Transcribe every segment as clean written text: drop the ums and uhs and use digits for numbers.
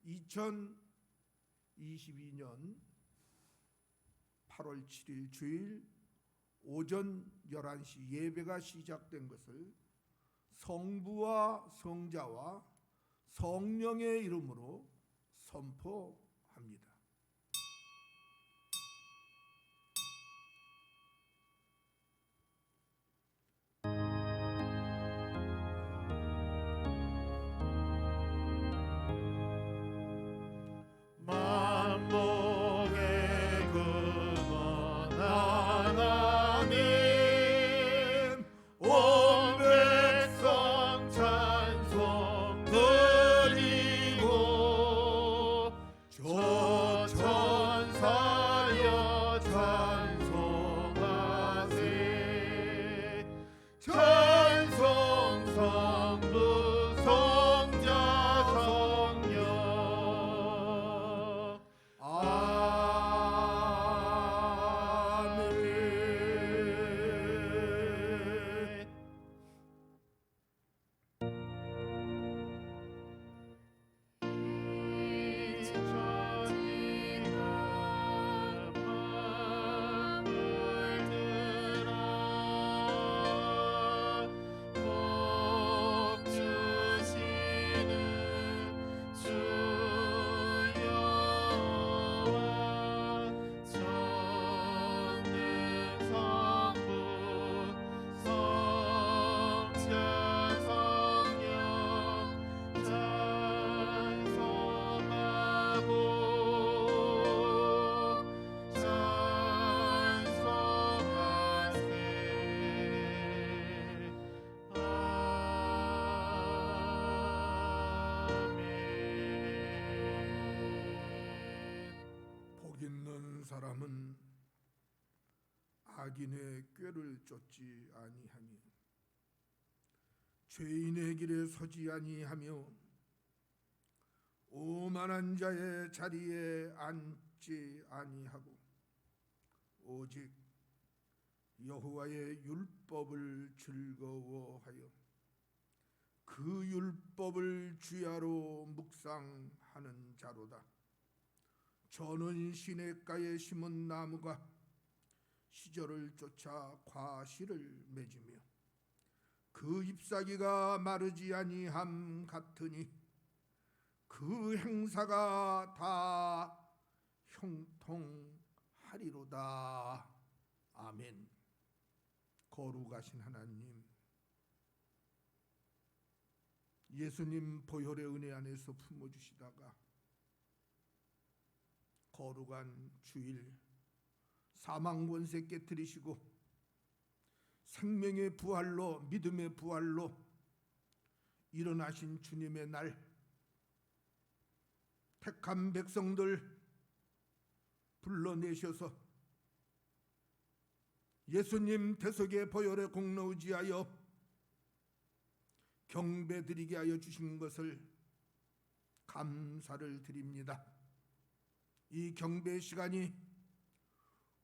2022년 8월 7일 주일 오전 11시 예배가 시작된 것을 성부와 성자와 성령의 이름으로 선포합니다. 만복의 근원 하나님, 온 백성 찬송 드리고 조천사여 찬송하세. 찬송 성부 성자 성령. 복 있는 사람은 악인의 꾀를 쫓지 아니하며 죄인의 길에 서지 아니하며 오만한 자의 자리에 앉지 아니하고 오직 여호와의 율법을 즐거워하여 그 율법을 주야로 묵상하는 자로다. 저는 시냇가에 심은 나무가 시절을 쫓아 과실을 맺으며 그 잎사귀가 마르지 아니함 같으니 그 행사가 다 형통하리로다. 아멘. 거룩하신 하나님, 예수님 보혈의 은혜 안에서 품어주시다가 거룩한 주일 사망 권세 깨뜨리시고 생명의 부활로, 믿음의 부활로 일어나신 주님의 날, 택한 백성들 불러내셔서 예수님 대속의 보혈의 공로 의지하여 경배드리게 하여 주신 것을 감사를 드립니다. 이 경배 시간이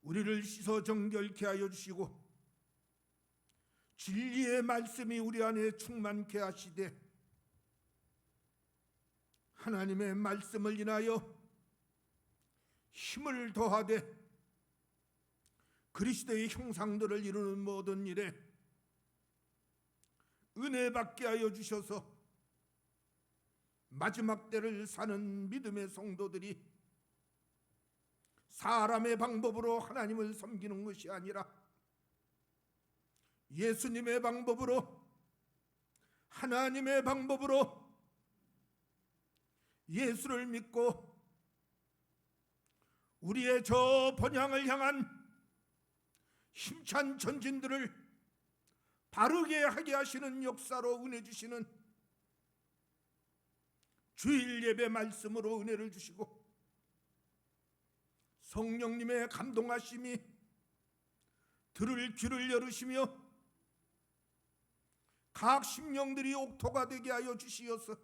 우리를 씻어 정결케 하여 주시고 진리의 말씀이 우리 안에 충만케 하시되 하나님의 말씀을 인하여 힘을 더하되 그리스도의 형상들을 이루는 모든 일에 은혜 받게 하여 주셔서 마지막 때를 사는 믿음의 성도들이 사람의 방법으로 하나님을 섬기는 것이 아니라 예수님의 방법으로, 하나님의 방법으로 예수를 믿고 우리의 저 본향을 향한 힘찬 전진들을 바르게 하게 하시는 역사로 은혜 주시는 주일 예배 말씀으로 은혜를 주시고 성령님의 감동하심이 들을 귀를 열으시며 각 심령들이 옥토가 되게 하여 주시어서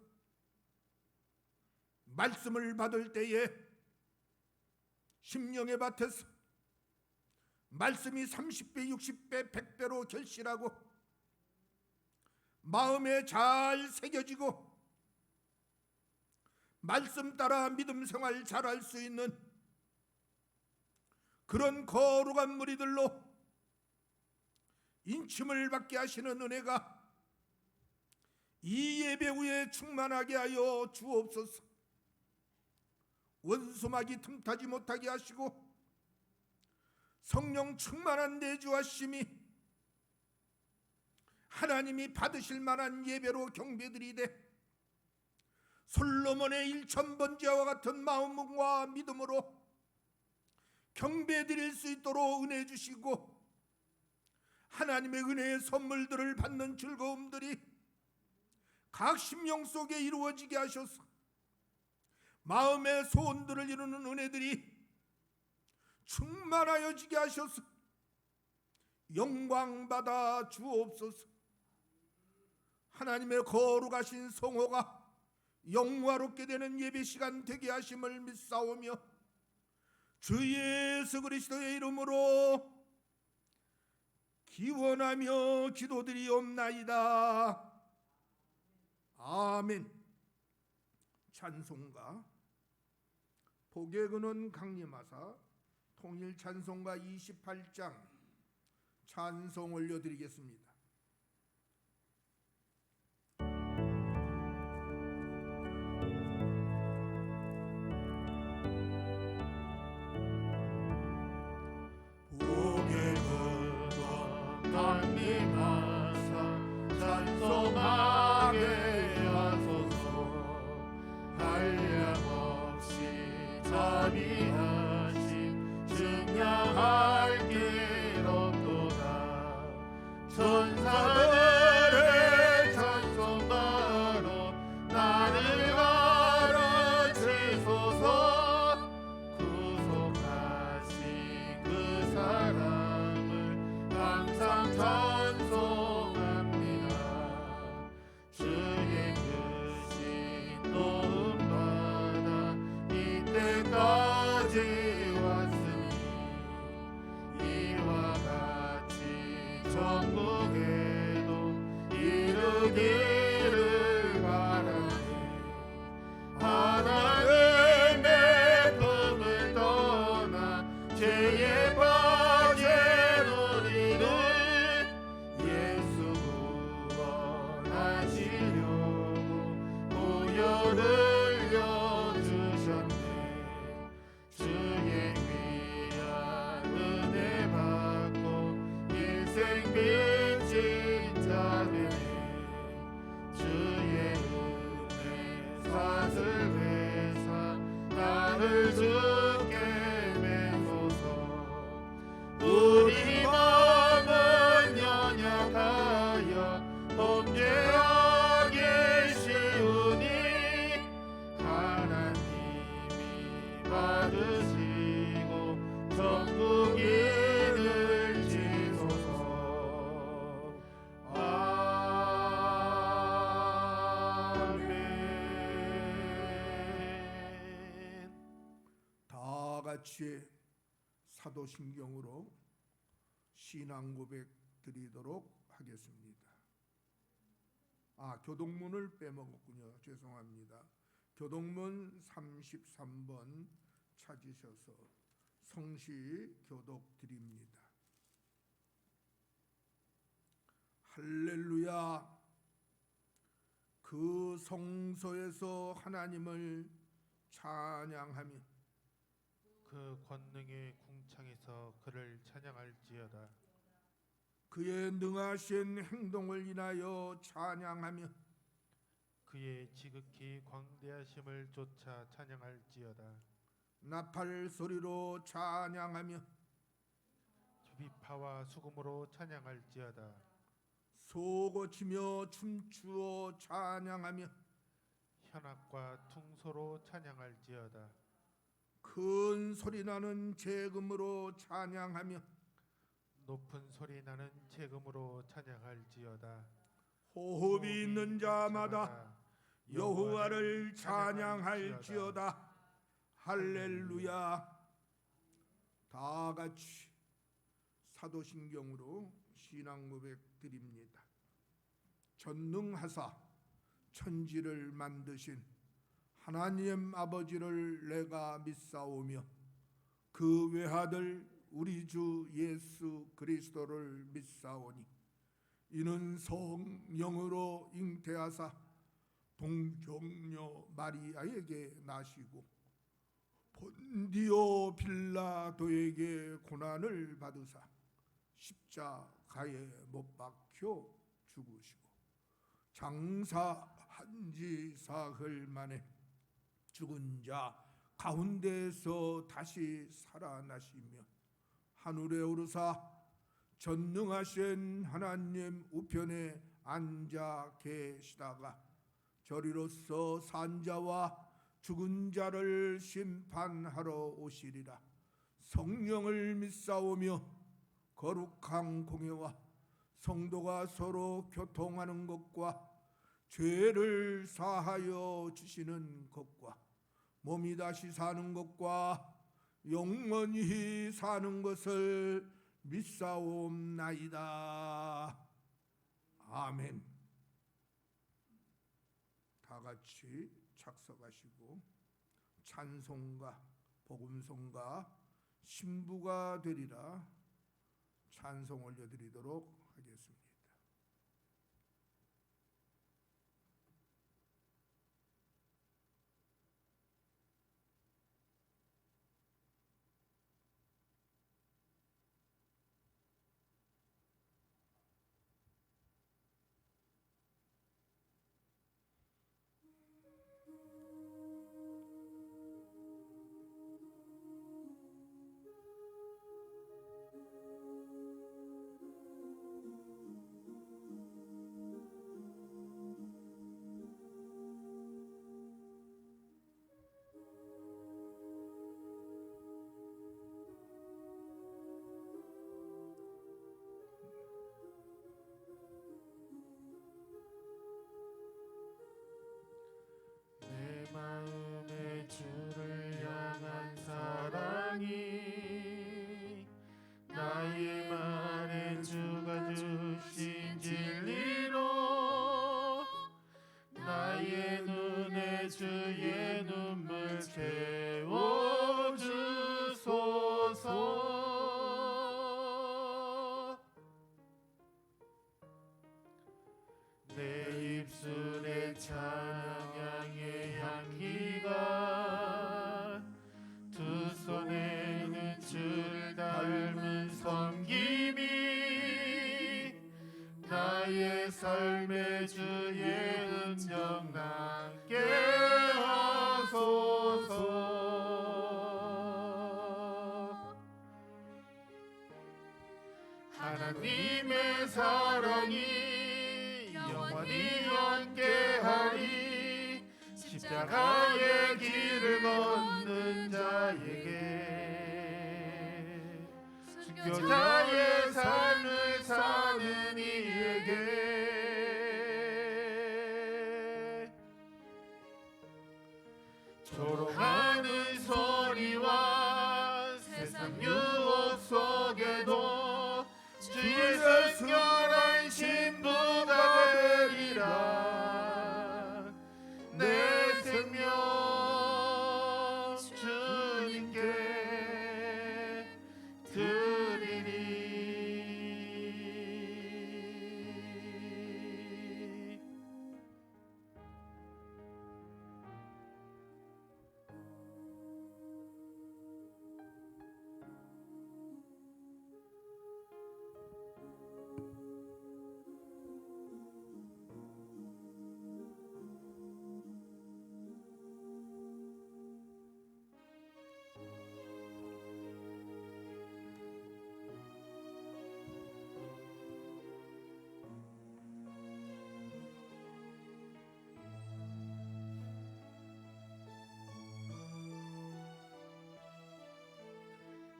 말씀을 받을 때에 심령의 밭에서 말씀이 30배, 60배, 100배로 결실하고 마음에 잘 새겨지고 말씀 따라 믿음 생활 잘할 수 있는 그런 거룩한 무리들로 인침을 받게 하시는 은혜가 이 예배 후에 충만하게 하여 주옵소서. 원수막이 틈타지 못하게 하시고 성령 충만한 내주하심이 하나님이 받으실 만한 예배로 경배드리되 솔로몬의 1000번제와 같은 마음과 믿음으로 경배드릴 수 있도록 은혜 주시고 하나님의 은혜의 선물들을 받는 즐거움들이 각 심령 속에 이루어지게 하셔서 마음의 소원들을 이루는 은혜들이 충만하여지게 하셔서 영광받아 주옵소서. 하나님의 거룩하신 성호가 영화롭게 되는 예배 시간 되게 하심을 믿사오며 주 예수 그리스도의 이름으로 기원하며 기도드리옵나이다. 아멘. 찬송가 복의 근원 강림하사 통일 찬송가 28장 찬송 올려드리겠습니다. 복의 근원 강림하사 찬송하게 하소서. 한량없이 자비하심 증량할 길 없도다. 천사들의 찬송가로 나를 가르치소서. 구속하신 그 사랑을 항상 찬송합니다. 주의 크신 도움받아 이때까지 왔으니 이와 같이 천국에도 이르기를 바라네. 하나님의 품을 떠나 죄에 빠진 우리를 예수 구원하시려고 보혈을 흘려주셨네. 주의 귀한 은혜 받고 인생 빚진 자네. 주의 은혜 사슬 회사 나를 주께 매소서. 우리 마음은 연약하여 범죄하기 쉬우니 하나님이 받으시고 천국 이를 지소서. 아멘. 다 같이 사도신경으로 신앙 고백 드리도록 하겠습니다. 교동문을 빼먹었군요. 죄송합니다. 교동문 33번 찾으셔서 성시 교독 드립니다. 할렐루야. 그 성소에서 하나님을 찬양하며 그 권능의 궁창에서 그를 찬양할지어다. 그의 능하신 행동을 인하여 찬양하며 그의 지극히 광대하심을 쫓아 찬양할지어다. 나팔 소리로 찬양하며 비파와 수금으로 찬양할지어다. 소고치며 춤추어 찬양하며 현악과 퉁소로 찬양할지어다. 큰 소리 나는 재금으로 찬양하며 높은 소리 나는 재금으로 찬양할지어다. 호흡이 있는 자마다 여호와를 찬양할지어다. 할렐루야. 다 같이 사도신경으로 신앙 고백 드립니다. 전능하사 천지를 만드신 하나님 아버지를 내가 믿사오며 그 외아들 우리 주 예수 그리스도를 믿사오니 이는 성령으로 잉태하사 동정녀 마리아에게 나시고 본디오 빌라도에게 고난을 받으사 십자가에 못 박혀 죽으시고 장사한 지 사흘 만에 죽은 자 가운데서 다시 살아나시며 하늘에 오르사 전능하신 하나님 우편에 앉아 계시다가 저리로서 산자와 죽은 자를 심판하러 오시리라. 성령을 믿사오며 거룩한 공예와 성도가 서로 교통하는 것과 죄를 사하여 주시는 것과 몸이 다시 사는 것과 영원히 사는 것을 믿사옵나이다. 아멘. 다 같이 착석하시고 찬송가, 복음송가, 신부가 되리라 찬송 올려드리도록 하겠습니다. 내 마음의 주를 향한 사랑이 나의 만에 주가 주신 진리로 나의 눈에 주의 눈물 채워주소서. 내 입술에 찬양의 향기가 두 손에는 주를 닮은 섬김이 나의 삶의 주의 음정 남게 하소서. 하나님의 사랑이 영원히 함께하리. 십자가의 길을 걷는 자에게 순교자의 삶을 사는 이에게 조롱하는 소리와 세상 유혹 속에도 주의 순결한 신부가 되리라. 내 생명 주님께 드리리.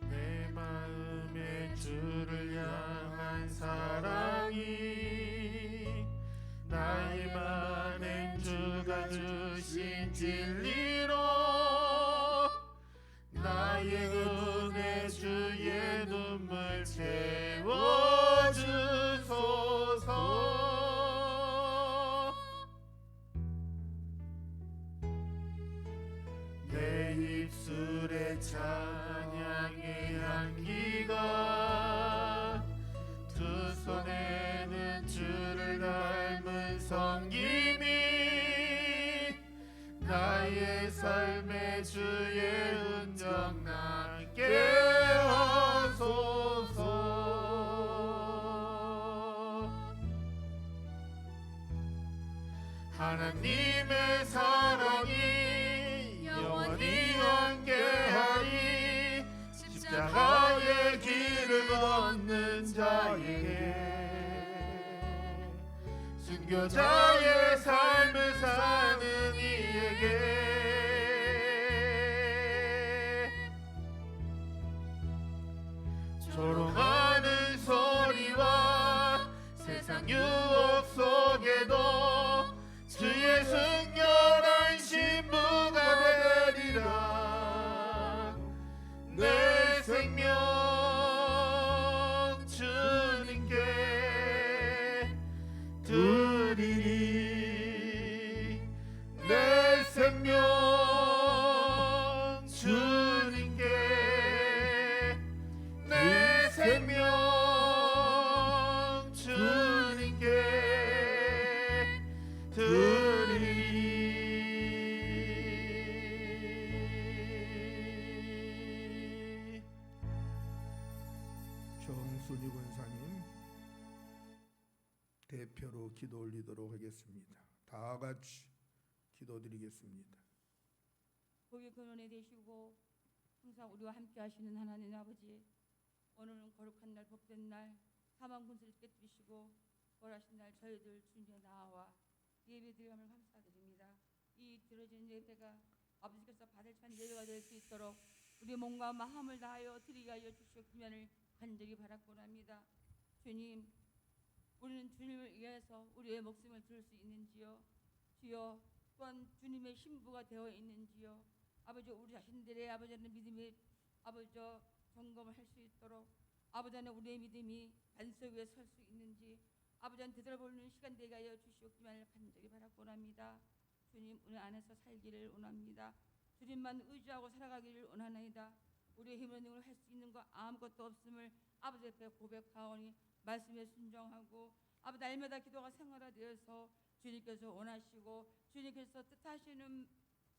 내 마음의 주를 향한 사랑이 나의 만행 주가 주신 진리로 나의 은혜 주의 눈물 채워주소서. 입술에 찬양의 향기가 두 손에는 주를 닮은 섬김이 나의 삶의 주의 흔적 남게 하소서. 하나님의 사랑이 영원히 함께하리. 십자가의 길을 걷는 자에게 순교자의 삶을 사는 이에게 조롱하는 소리와 세상 유혹 속에도 주의 승렬한 신부가 되리라. 내 생명 주님께 드리리. 내 생명 주님께 내 생명 주님께 드리리. 정순희 권사님 대표로 기도 올리도록 하겠습니다. 다 같이 기도드리겠습니다. 복의 근원에 되시고 항상 우리와 함께 하시는 하나님 아버지, 오늘은 거룩한 날, 복된 날, 사망 군수를 깨뜨리시고 벌하신 날 저희들 주님에 나와 예배드림을 감사드립니다. 이 들어진 예배가 아버지께서 받을 찬 예배가 될 수 있도록 우리의 몸과 마음을 다하여 드리게 하여 주시옵기만을 간절히 바라곤 합니다. 주님, 우리는 주님을 위해서 우리의 목숨을 들 수 있는지요? 주여, 또한 주님의 신부가 되어 있는지요? 아버지, 우리 자신들의 아버지는 믿음의 아버지 점검을 할 수 있도록 아버지는 우리의 믿음이 반석 위에 설 수 있는지 아버지는 되돌아보는 시간 되게 하여 주시옵기만을 간절히 바라곤 합니다. 주님, 은혜 안에서 살기를 원합니다. 주님만 의지하고 살아가기를 원하나이다. 우리의 힘으로 능을 할 수 있는 것 아무것도 없음을 아버지 앞에 고백하오니 말씀에 순종하고 아버지 날마다 기도가 생활화되어서 주님께서 원하시고 주님께서 뜻하시는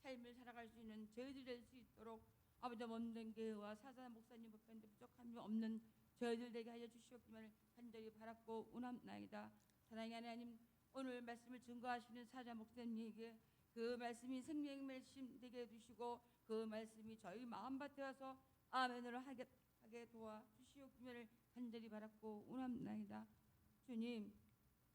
삶을 살아갈 수 있는 저희들 될 수 있도록 아버지 몸된 교회와 사사 목사님 목사님들 부족함이 없는 저희들 되게 하여 주시옵기만을 간절히 바랐고 원합나이다. 사랑의 하나님, 오늘 말씀을 증거하시는 사자 목사님에게 그 말씀이 생명 말씀 되게 해주시고 그 말씀이 저희 마음밭에 와서 아멘으로 하게 도와 주시옵기만을 간절히 바랐고 원합나이다. 주님,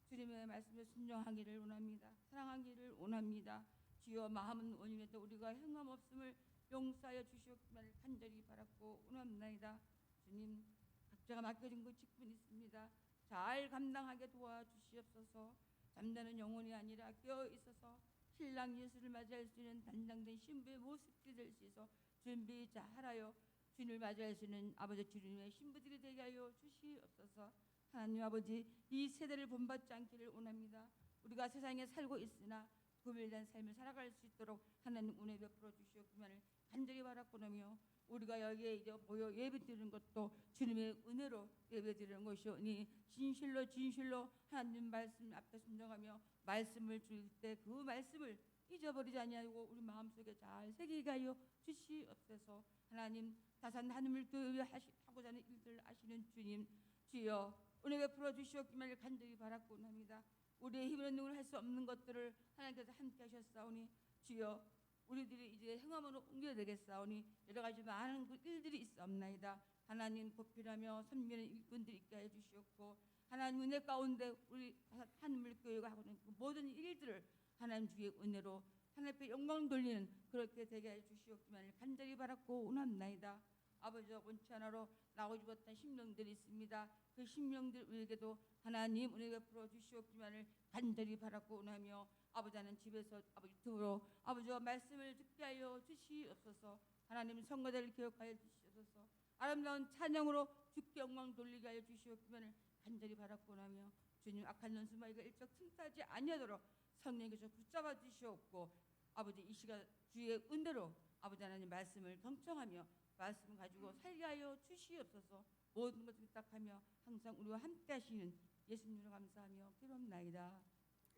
주님의 말씀에 순종하기를 원합니다. 사랑하기를 원합니다. 주여, 마음은 원임에도 우리가 행함 없음을 용서하여 주시옵기만을 간절히 바랐고 원합나이다. 주님, 각자가 맡겨진 그 직분이 있습니다. 잘 감당하게 도와주시옵소서. 잠자는 영혼이 아니라 깨어 있어서 신랑 예수를 맞이할 수 있는 단장된 신부의 모습이 될 수 있어 준비 잘하여 주님을 맞이할 수 있는 아버지 주님의 신부들이 되게 하여 주시옵소서. 하나님 아버지, 이 세대를 본받지 않기를 원합니다. 우리가 세상에 살고 있으나 구별된 삶을 살아갈 수 있도록 하나님 은혜 베풀어 주시옵기만을 간절히 바라고나며 우리가 여기에 이제 모여 예배드리는 것도 주님의 은혜로 예배드리는 것이오니 진실로 하나님 말씀 앞에 순종하며 말씀을 줄 때 그 말씀을 잊어버리지 아니하고 우리 마음속에 잘 새기게 하여 주시옵소서. 하나님, 다산 하늘을 교회하고자 하는 일들을 아시는 주님, 주여 은혜 베풀어 주시옵기만을 간절히 바라고나합니다. 우리의 힘으로 능을 할 수 없는 것들을 하나님께서 함께 하셨사오니 주여, 우리들이 이제 행함으로 옮겨야 되겠사오니 여러 가지 많은 그 일들이 있사옵나이다. 하나님, 보필하며 섬기는 일꾼들이 있게 해 주시옵고 하나님 은혜 가운데 우리 하늘교회가 하고 있는 그 모든 일들을 하나님 주의 은혜로 하나님 앞에 영광 돌리는 그렇게 되게 해 주시옵기만을 간절히 바랐고 원합나이다. 아버지, 원치 하나로 나고 죽었던 심령들이 있습니다. 그 심령들에게도 하나님 은혜 베풀어 주시옵기만을 간절히 바랐고 원하며 아버지는 집에서 아버지 유튜브로 아버지와 말씀을 듣게 하여 주시옵소서. 하나님 성가대를 기억하여 주시옵소서. 아름다운 찬양으로 주께 영광 돌리게 하여 주시옵기만을 간절히 바랐고 원하며 주님, 악한 연수마이가 일적 틈타지 아니하도록 성령께서 붙잡아 주시옵고 아버지, 이 시간 주의 은혜로 아버지 하나님 말씀을 경청하며 말씀 가지고 살게 하여 주시옵소서. 모든 것을 부탁하며 항상 우리와 함께 하시는 예수님으로 감사하며 기도합나이다.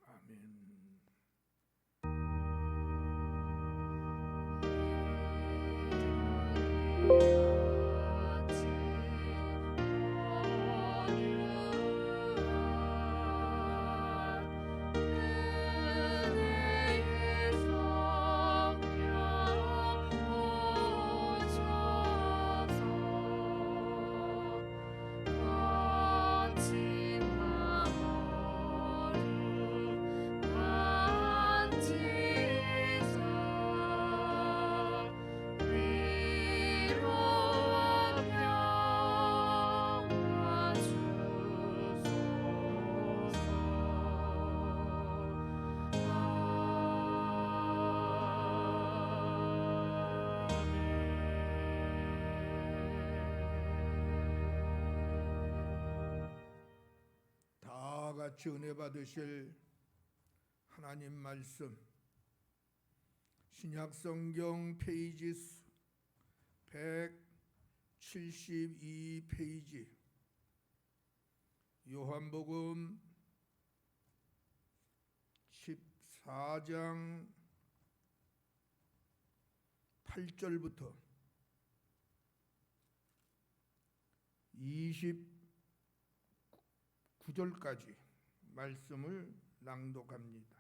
아멘. 다 같이 은혜 받으실 하나님 말씀 신약성경 페이지 수 172페이지 요한복음 14장 8절부터 29절까지 말씀을 낭독합니다.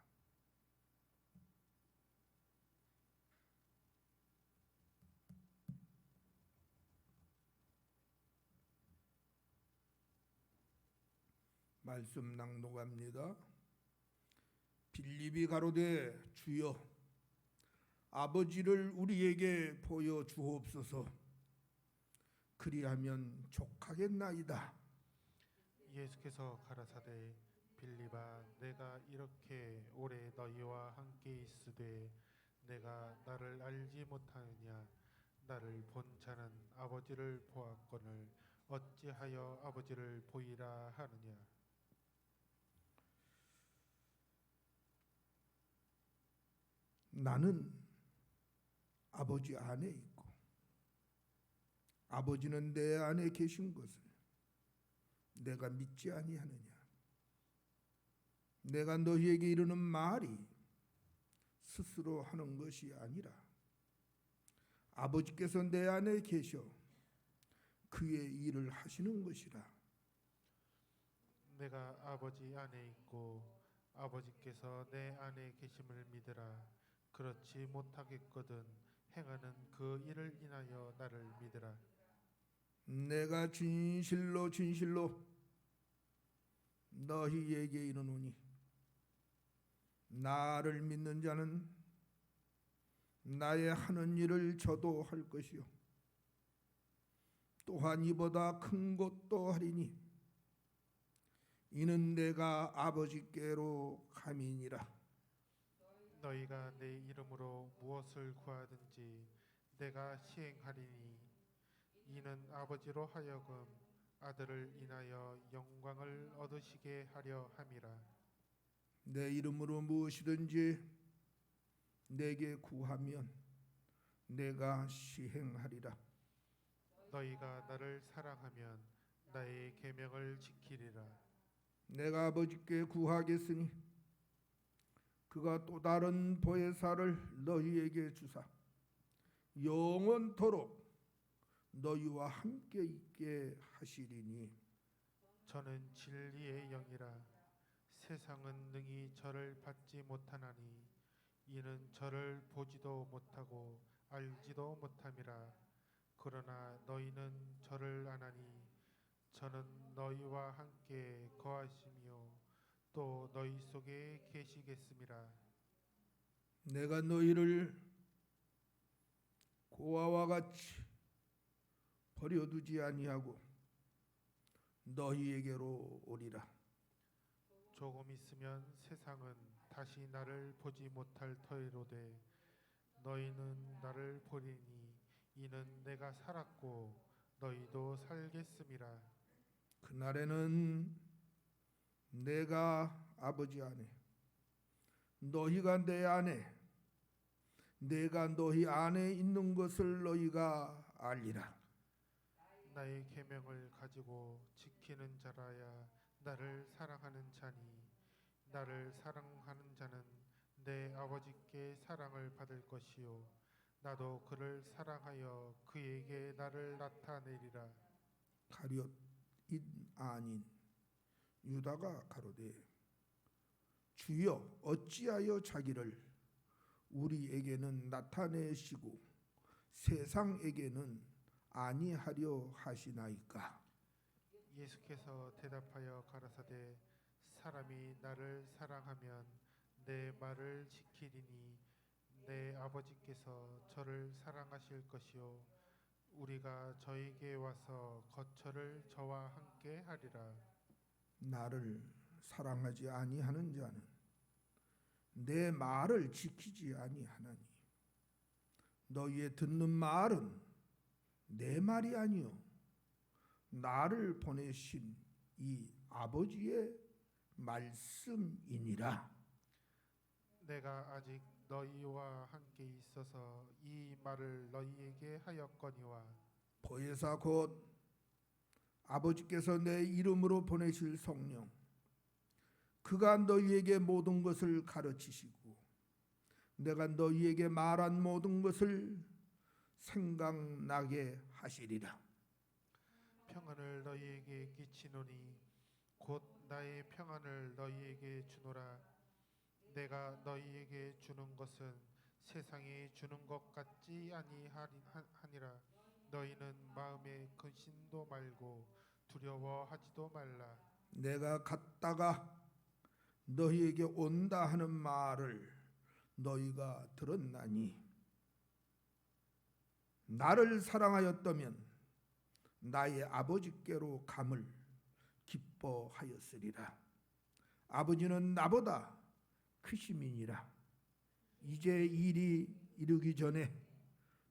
말씀 낭독합니다. 빌립이 가로되 주여 아버지를 우리에게 보여 주옵소서. 그리하면 족하겠나이다. 예수께서 가라사대 빌립아 내가 이렇게 오래 너희와 함께 있으되 내가 나를 알지 못하느냐. 나를 본 자는 아버지를 보았거늘 어찌하여 아버지를 보이라 하느냐. 나는 아버지 안에 있고 아버지는 내 안에 계신 것을 내가 믿지 아니하느냐. 내가 너희에게 이르는 말이 스스로 하는 것이 아니라 아버지께서 내 안에 계셔 그의 일을 하시는 것이라. 내가 아버지 안에 있고 아버지께서 내 안에 계심을 믿으라. 그렇지 못하겠거든 행하는 그 일을 인하여 나를 믿으라. 내가 진실로 진실로 너희에게 이르노니 나를 믿는 자는 나의 하는 일을 저도 할 것이요 또한 이보다 큰 것도 하리니 이는 내가 아버지께로 감이니라. 너희가 내 이름으로 무엇을 구하든지 내가 시행하리니 이는 아버지로 하여금 아들을 인하여 영광을 얻으시게 하려 함이라. 내 이름으로 무엇이든지 내게 구하면 내가 시행하리라. 너희가 나를 사랑하면 나의 계명을 지키리라. 내가 아버지께 구하겠으니 그가 또 다른 보혜사를 너희에게 주사 영원토록 너희와 함께 있게 하시리니 저는 진리의 영이라. 세상은 능히 저를 받지 못하나니 이는 저를 보지도 못하고 알지도 못함이라. 그러나 너희는 저를 아나니 저는 너희와 함께 거하시며 또 너희 속에 계시겠음이라. 내가 너희를 고아와 같이 버려두지 아니하고 너희에게로 오리라. 조금 있으면 세상은 다시 나를 보지 못할 터이로되 너희는 나를 보리니 이는 내가 살았고 너희도 살겠음이라. 그날에는 내가 아버지 안에 너희가 내 안에 내가 너희 안에 있는 것을 너희가 알리라. 나의 계명을 가지고 지키는 자라야 나를 사랑하는 자니 나를 사랑하는 자는 내 아버지께 사랑을 받을 것이요 나도 그를 사랑하여 그에게 나를 나타내리라. 가룟 인 아닌 유다가 가로되 주여 어찌하여 자기를 우리에게는 나타내시고 세상에게는 아니하려 하시나이까. 예수께서 대답하여 가라사대 사람이 나를 사랑하면 내 말을 지키리니 내 아버지께서 저를 사랑하실 것이요 우리가 저에게 와서 거처를 저와 함께 하리라. 나를 사랑하지 아니하는 자는 내 말을 지키지 아니하나니 너희의 듣는 말은 내 말이 아니요 나를 보내신 이 아버지의 말씀이니라. 내가 아직 너희와 함께 있어서 이 말을 너희에게 하였거니와 보혜사 곧 아버지께서 내 이름으로 보내실 성령 그가 너희에게 모든 것을 가르치시고 내가 너희에게 말한 모든 것을 생각나게 하시리라. 평안을 너희에게 끼치노니 곧 나의 평안을 너희에게 주노라. 내가 너희에게 주는 것은 세상이 주는 것 같지 아니하니라. 너희는 마음에 근심도 말고 두려워하지도 말라. 내가 갔다가 너희에게 온다 하는 말을 너희가 들었나니 나를 사랑하였다면 나의 아버지께로 감을 기뻐하였으리라. 아버지는 나보다 크심이니라. 이제 일이 이르기 전에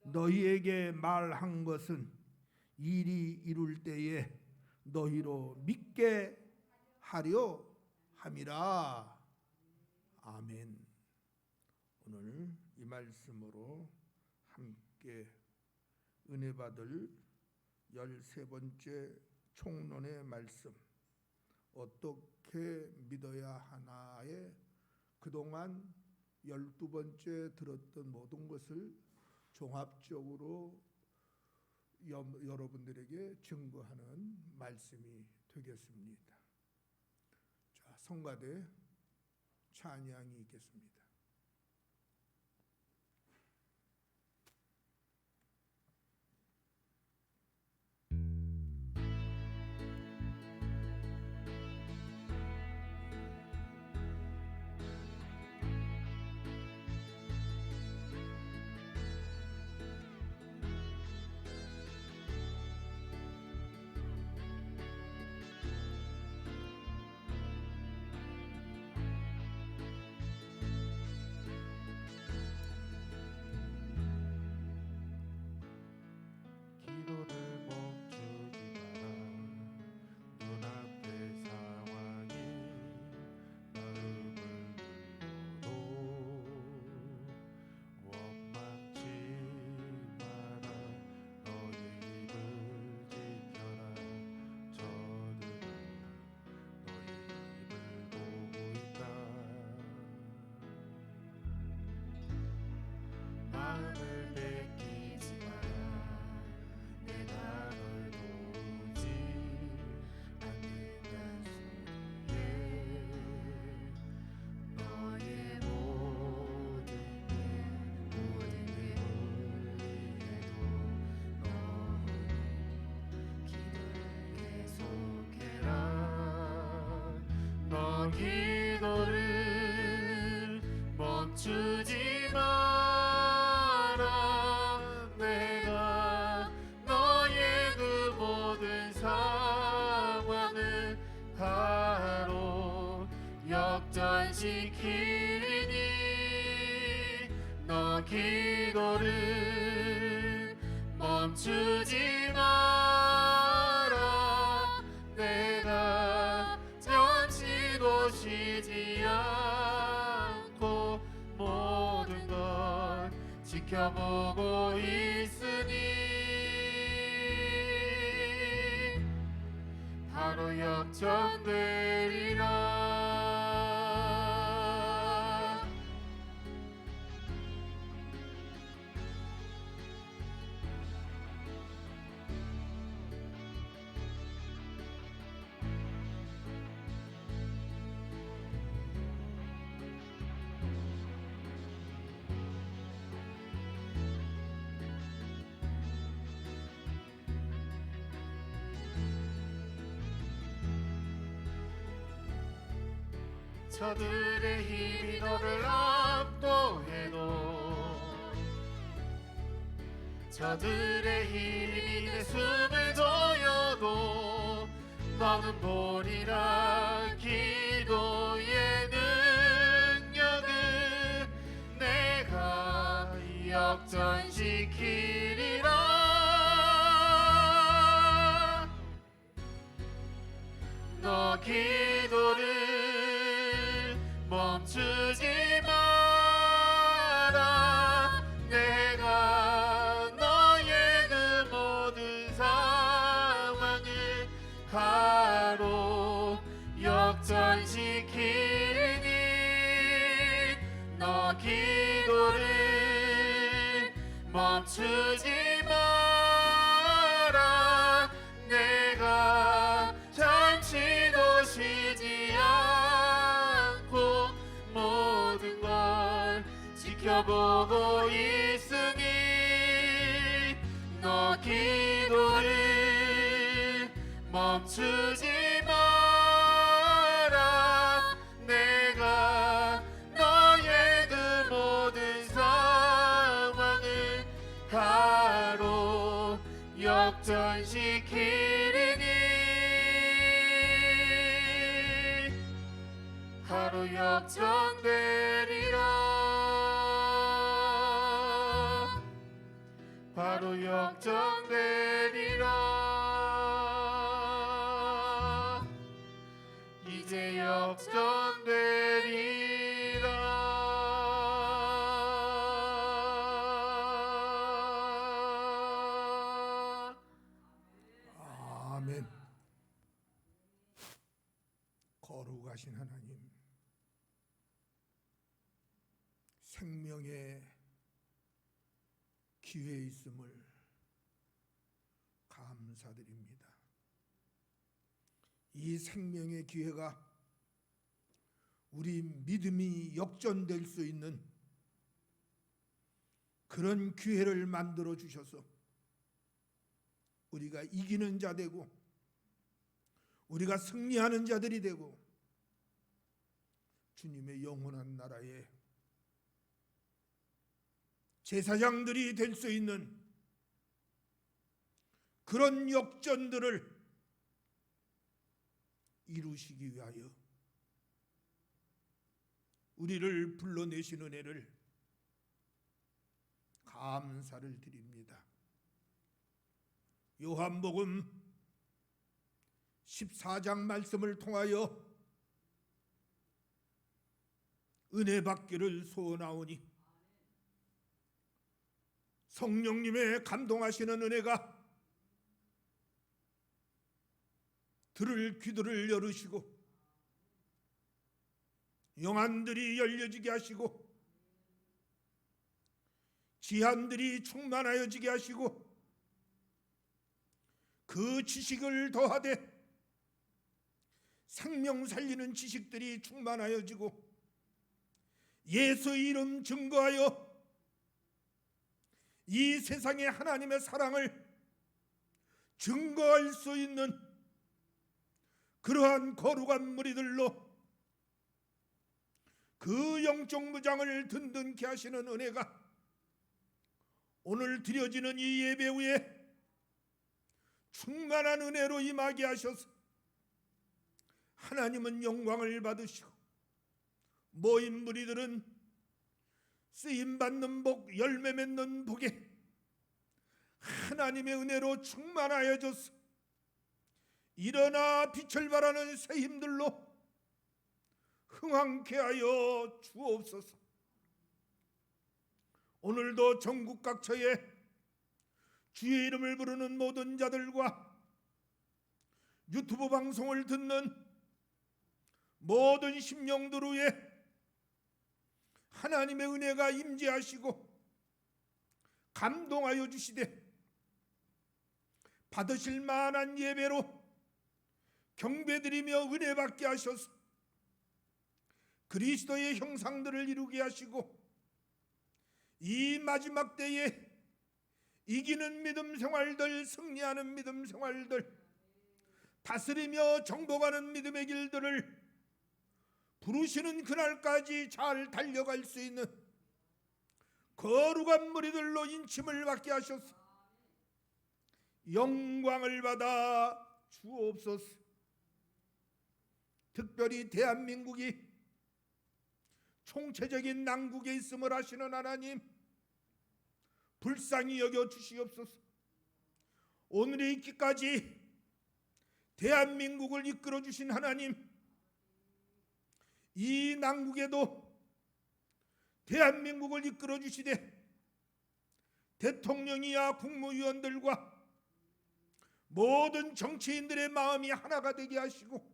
너희에게 말한 것은 일이 이룰 때에 너희로 믿게 하려 함이라. 아멘. 오늘 이 말씀으로 함께 은혜 받을 13번째 총론의 말씀 어떻게 믿어야 하나에 그동안 12번째 들었던 모든 것을 종합적으로 여러분들에게 증거하는 말씀이 되겠습니다. 자, 성가대 찬양이 있겠습니다. 기도를 멈추지 마라. 눈앞의 상황에 마음을 눌러도 원망치 마라. 너의 입을 지켜라. 저들은 너의 입을 보고 있다. 마음을 뺏기지 마라. 내가 널 도우지 않는다는 소리에 너의 모든 게 울리해도 너는 기도를 계속해라. 너 기도를 멈추지 마라. 내가 너의 그 모든 상황을 바로 역전시키니 너 기도를 멈추지 마라. 내가 잠시도 쉬지 않고 모든 것 지켜보고 있으니 바로 역전되리라. 저들의 힘이 너를 압도해도 저들의 힘이 내 숨을 조여도 너는 보리라. 기도의 능력을 내가 역전시키리라. 너 기도를 멈추지 마라. 내가 너의 그 모든 상황을 바로 역전시키니 너 기도를 멈추지 마라. 내가 잠시도 쉬지 않고 모든 걸 지켜보고 있으니 너 기도를 멈추지 마라. 내가 너의 그 모든 상황을 바로 역전시키리니 바로 역전되리라. 바로 역전되리라. 이제 역전되리라. 아멘. 거룩하신 하나님, 생명의 기회에 있음을 감사드립니다. 이 생명의 기회가 우리 믿음이 역전될 수 있는 그런 기회를 만들어 주셔서 우리가 이기는 자 되고 우리가 승리하는 자들이 되고 주님의 영원한 나라에 제사장들이 될 수 있는 그런 역전들을 이루시기 위하여 우리를 불러내신 은혜를 감사를 드립니다. 요한복음 14장 말씀을 통하여 은혜 받기를 소원하오니 성령님의 감동하시는 은혜가 들을 귀들을 열으시고 영안들이 열려지게 하시고 지한들이 충만하여지게 하시고 그 지식을 더하되 생명 살리는 지식들이 충만하여지고 예수 이름 증거하여 이 세상에 하나님의 사랑을 증거할 수 있는 그러한 거룩한 무리들로 그 영적 무장을 든든케 하시는 은혜가 오늘 드려지는 이 예배 후에 충만한 은혜로 임하게 하셔서 하나님은 영광을 받으시고 모인 무리들은 쓰임받는 복, 열매 맺는 복에 하나님의 은혜로 충만하여져서 일어나 빛을 발하는 새 힘들로 흥황케 하여 주옵소서. 오늘도 전국 각처에 주의 이름을 부르는 모든 자들과 유튜브 방송을 듣는 모든 심령들 위에 하나님의 은혜가 임재하시고 감동하여 주시되 받으실 만한 예배로 경배드리며 은혜 받게 하셔서 그리스도의 형상들을 이루게 하시고 이 마지막 때에 이기는 믿음 생활들, 승리하는 믿음 생활들, 다스리며 정복하는 믿음의 길들을 부르시는 그날까지 잘 달려갈 수 있는 거룩한 무리들로 인침을 받게 하셔서 영광을 받아 주옵소서. 특별히 대한민국이 총체적인 난국에 있음을 아시는 하나님, 불쌍히 여겨 주시옵소서. 오늘에 있기까지 대한민국을 이끌어 주신 하나님, 이 난국에도 대한민국을 이끌어 주시되 대통령이야 국무위원들과 모든 정치인들의 마음이 하나가 되게 하시고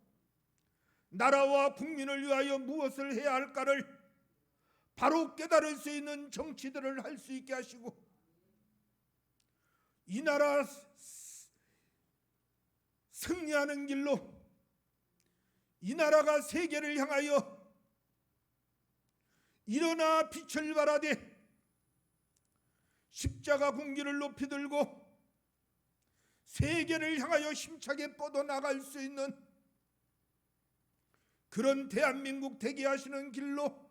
나라와 국민을 위하여 무엇을 해야 할까를 바로 깨달을 수 있는 정치들을 할 수 있게 하시고 이 나라 승리하는 길로 이 나라가 세계를 향하여 일어나 빛을 발하되 십자가 군기를 높이 들고 세계를 향하여 힘차게 뻗어나갈 수 있는 그런 대한민국 되게 하시는 길로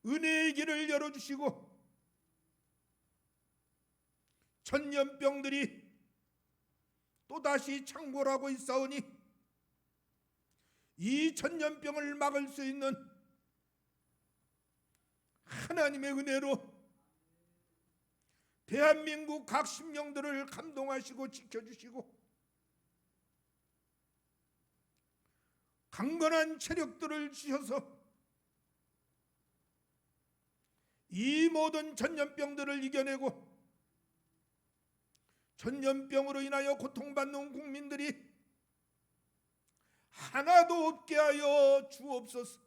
은혜의 길을 열어주시고 전염병들이 또다시 창궐하고 있사오니 이 전염병을 막을 수 있는 하나님의 은혜로 대한민국 각 심령들을 감동하시고 지켜주시고 강건한 체력들을 주셔서 이 모든 전염병들을 이겨내고 전염병으로 인하여 고통받는 국민들이 하나도 없게 하여 주옵소서.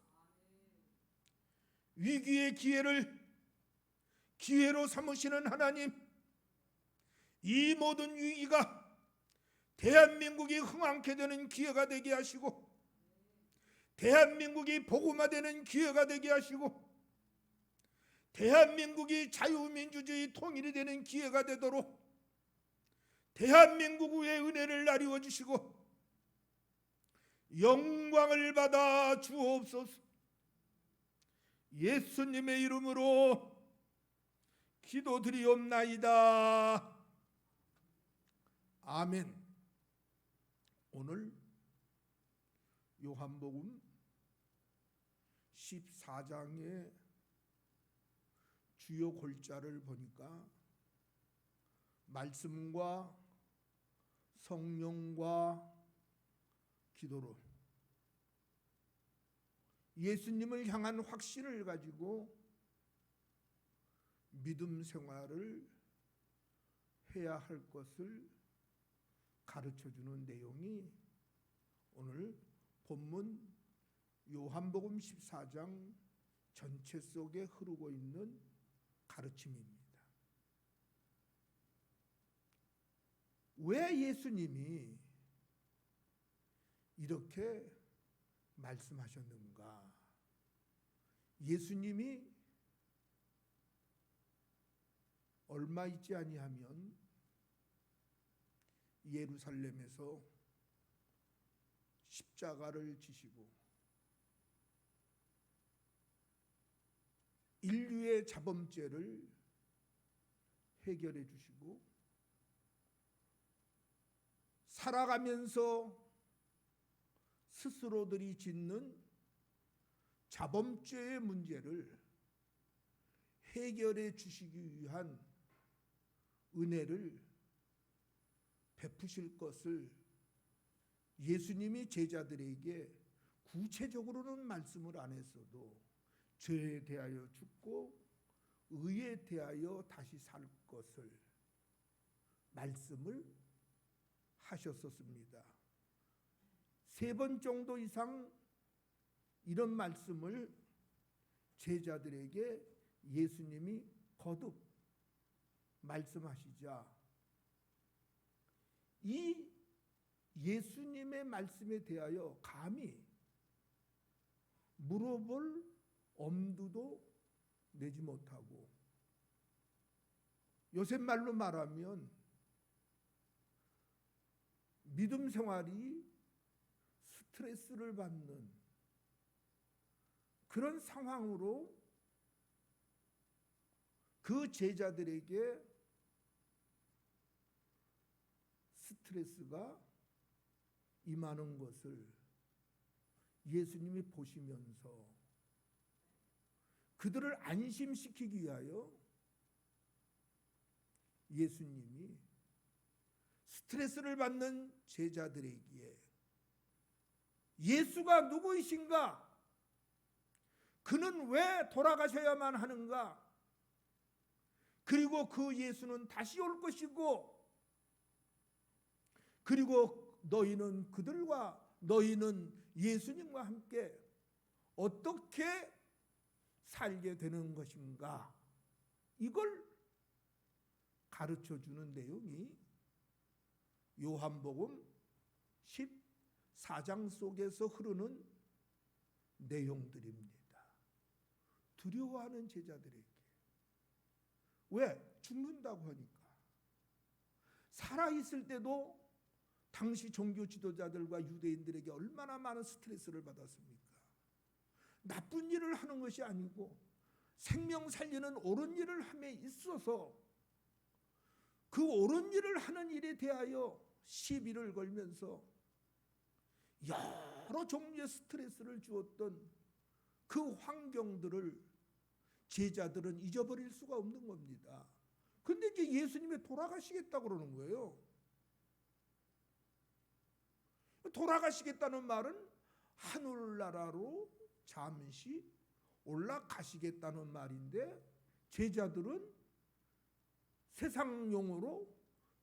위기의 기회를 기회로 삼으시는 하나님, 이 모든 위기가 대한민국이 흥왕케 되는 기회가 되게 하시고 대한민국이 복음화되는 기회가 되게 하시고 대한민국이 자유민주주의 통일이 되는 기회가 되도록 대한민국 위에 은혜를 나리워 주시고 영광을 받아 주옵소서. 예수님의 이름으로 기도드리옵나이다. 아멘. 오늘 요한복음 14장의 주요 골자를 보니까 말씀과 성령과 기도로 예수님을 향한 확신을 가지고 믿음 생활을 해야 할 것을 가르쳐주는 내용이 오늘 본문 요한복음 14장 전체 속에 흐르고 있는 가르침입니다. 왜 예수님이 이렇게 말씀하셨는가? 예수님이 얼마 있지 아니하면 예루살렘에서 십자가를 지시고 인류의 자범죄를 해결해 주시고 살아가면서 스스로들이 짓는 자범죄의 문제를 해결해 주시기 위한 은혜를 베푸실 것을 예수님이 제자들에게 구체적으로는 말씀을 안 했어도 죄에 대하여 죽고 의에 대하여 다시 살 것을 말씀을 하셨었습니다. 3번 정도 이상 이런 말씀을 제자들에게 예수님이 거듭 말씀하시자 이 예수님의 말씀에 대하여 감히 물어볼 엄두도 내지 못하고, 요새 말로 말하면 믿음 생활이 스트레스를 받는 그런 상황으로 그 제자들에게 스트레스가 임하는 것을 예수님이 보시면서 그들을 안심시키기 위하여 예수님이 스트레스를 받는 제자들에게 예수가 누구이신가? 그는 왜 돌아가셔야만 하는가? 그리고 그 예수는 다시 올 것이고, 그리고 너희는 예수님과 함께 어떻게 살게 되는 것인가? 이걸 가르쳐 주는 내용이 요한복음 14장 속에서 흐르는 내용들입니다. 두려워하는 제자들에게. 왜? 죽는다고 하니까. 살아있을 때도 당시 종교 지도자들과 유대인들에게 얼마나 많은 스트레스를 받았습니까? 나쁜 일을 하는 것이 아니고 생명 살리는 옳은 일을 함에 있어서 그 옳은 일을 하는 일에 대하여 시비를 걸면서 여러 종류의 스트레스를 주었던 그 환경들을 제자들은 잊어버릴 수가 없는 겁니다. 근데 이제 예수님이 돌아가시겠다고 그러는 거예요. 돌아가시겠다는 말은 하늘나라로 잠시 올라가시겠다는 말인데, 제자들은 세상용어로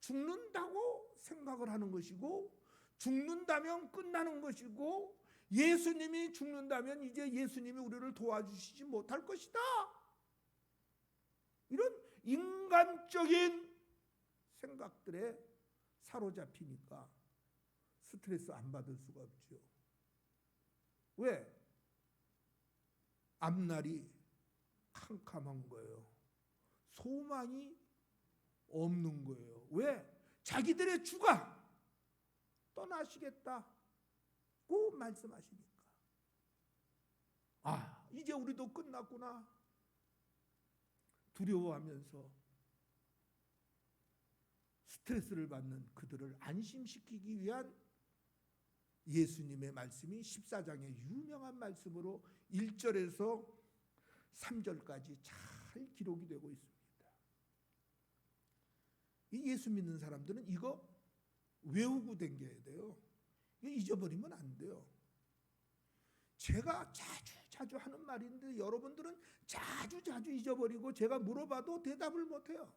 죽는다고 생각을 하는 것이고, 죽는다면 끝나는 것이고, 예수님이 죽는다면 이제 예수님이 우리를 도와주시지 못할 것이다. 이런 인간적인 생각들에 사로잡히니까 스트레스 안 받을 수가 없죠. 왜? 앞날이 캄캄한 거예요. 소망이 없는 거예요. 왜? 자기들의 주가 떠나시겠다고 말씀하시니까. 아, 이제 우리도 끝났구나. 두려워하면서 스트레스를 받는 그들을 안심시키기 위한 예수님의 말씀이 14장의 유명한 말씀으로 1절에서 3절까지 잘 기록이 되고 있습니다. 이 예수 믿는 사람들은 이거 외우고 다녀야 돼요. 이거 잊어버리면 안 돼요. 제가 자주 하는 말인데 여러분들은 자주 잊어버리고 제가 물어봐도 대답을 못해요.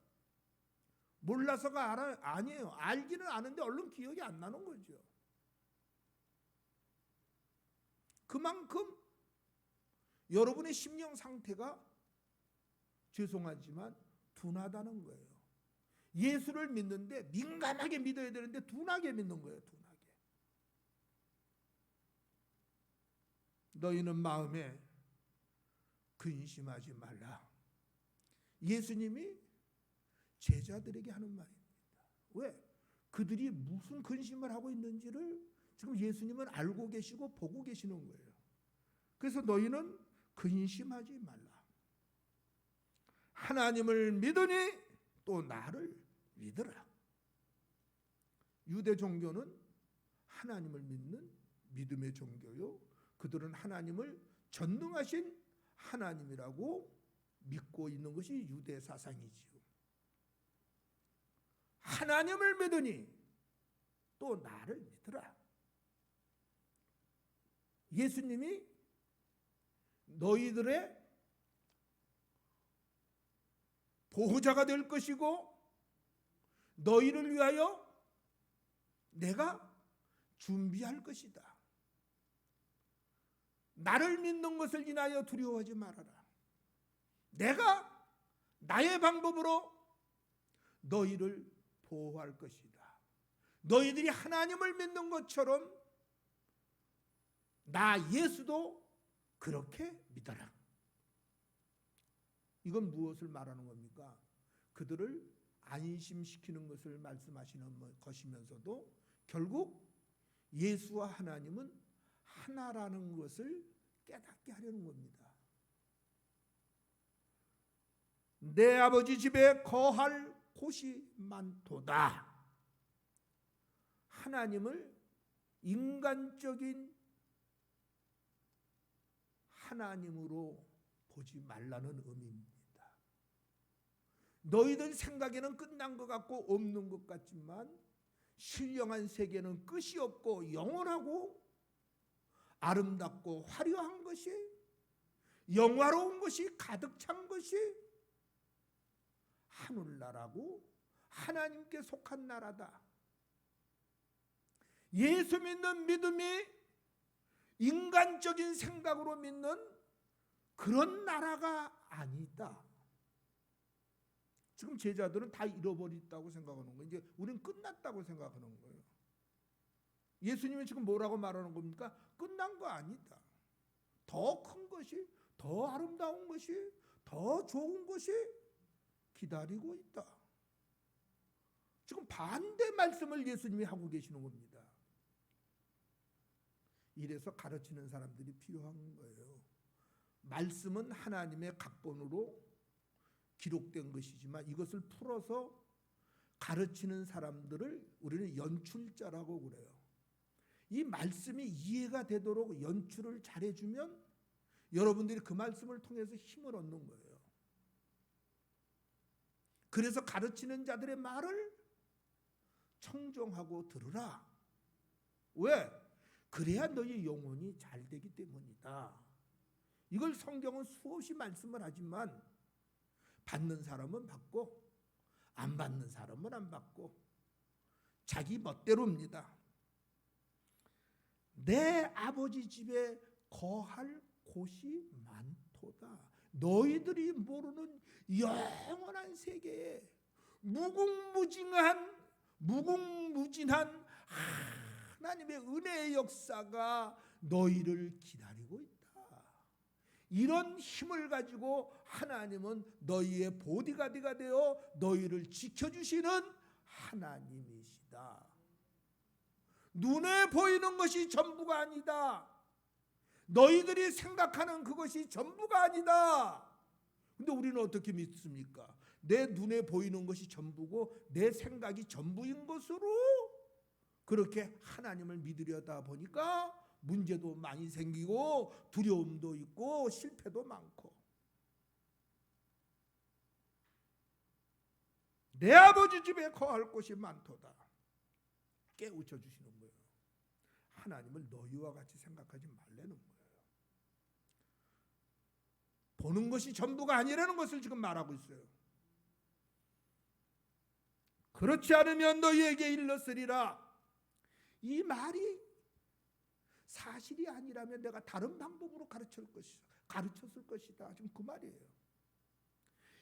몰라서가 아니에요. 알기는 아는데 얼른 기억이 안 나는 거죠. 그만큼 여러분의 심령 상태가 죄송하지만 둔하다는 거예요. 예수를 믿는데 민감하게 믿어야 되는데 둔하게 믿는 거예요. 둔하게. 너희는 마음에 근심하지 말라. 예수님이 제자들에게 하는 말입니다. 왜? 그들이 무슨 근심을 하고 있는지를 지금 예수님은 알고 계시고 보고 계시는 거예요. 그래서 너희는 근심하지 말라. 하나님을 믿으니 또 나를 믿으라. 유대 종교는 하나님을 믿는 믿음의 종교요. 그들은 하나님을 전능하신 하나님이라고 믿고 있는 것이 유대 사상이지요. 하나님을 믿으니 또 나를 믿으라. 예수님이 너희들의 보호자가 될 것이고 너희를 위하여 내가 준비할 것이다. 나를 믿는 것을 인하여 두려워하지 말아라. 내가 나의 방법으로 너희를 보호할 것이다. 너희들이 하나님을 믿는 것처럼 나 예수도 그렇게 믿어라. 이건 무엇을 말하는 겁니까? 그들을 안심시키는 것을 말씀하시는 것이면서도 결국 예수와 하나님은 하나라는 것을 깨닫게 하려는 겁니다. 내 아버지 집에 거할 곳이 많도다. 하나님을 인간적인 하나님으로 보지 말라는 의미입니다. 너희들 생각에는 끝난 것 같고 없는 것 같지만 신령한 세계는 끝이 없고 영원하고 아름답고 화려한 것이, 영화로운 것이 가득 찬 것이 하늘나라고 하나님께 속한 나라다. 예수 믿는 믿음이 인간적인 생각으로 믿는 그런 나라가 아니다. 지금 제자들은 다 잃어버렸다고 생각하는 거예요. 이제 우리는 끝났다고 생각하는 거예요. 예수님이 지금 뭐라고 말하는 겁니까? 끝난 거 아니다. 더 큰 것이, 더 아름다운 것이, 더 좋은 것이 기다리고 있다. 지금 반대 말씀을 예수님이 하고 계시는 겁니다. 이래서 가르치는 사람들이 필요한 거예요. 말씀은 하나님의 각본으로 기록된 것이지만 이것을 풀어서 가르치는 사람들을 우리는 연출자라고 그래요. 이 말씀이 이해가 되도록 연출을 잘해주면 여러분들이 그 말씀을 통해서 힘을 얻는 거예요. 그래서 가르치는 자들의 말을 청정하고 들으라. 왜? 그래야 너희 영혼이 잘 되기 때문이다. 이걸 성경은 수없이 말씀을 하지만 받는 사람은 받고 안 받는 사람은 안 받고 자기 멋대로입니다. 내 아버지 집에 거할 곳이 많도다. 너희들이 모르는 영원한 세계에 무궁무진한 하나님의 은혜의 역사가 너희를 기다리고 있다. 이런 힘을 가지고 하나님은 너희의 보디가드가 되어 너희를 지켜주시는 하나님이시다. 눈에 보이는 것이 전부가 아니다. 너희들이 생각하는 그것이 전부가 아니다. 근데 우리는 어떻게 믿습니까? 내 눈에 보이는 것이 전부고 내 생각이 전부인 것으로 그렇게 하나님을 믿으려다 보니까 문제도 많이 생기고 두려움도 있고 실패도 많고. 내 아버지 집에 거할 곳이 많도다. 깨우쳐 주시는 거예요. 하나님을 너희와 같이 생각하지 말라는 거예요. 보는 것이 전부가 아니라는 것을 지금 말하고 있어요. 그렇지 않으면 너희에게 일렀으리라. 이 말이 사실이 아니라면 내가 다른 방법으로 가르쳤을 것이다. 지금 그 말이에요.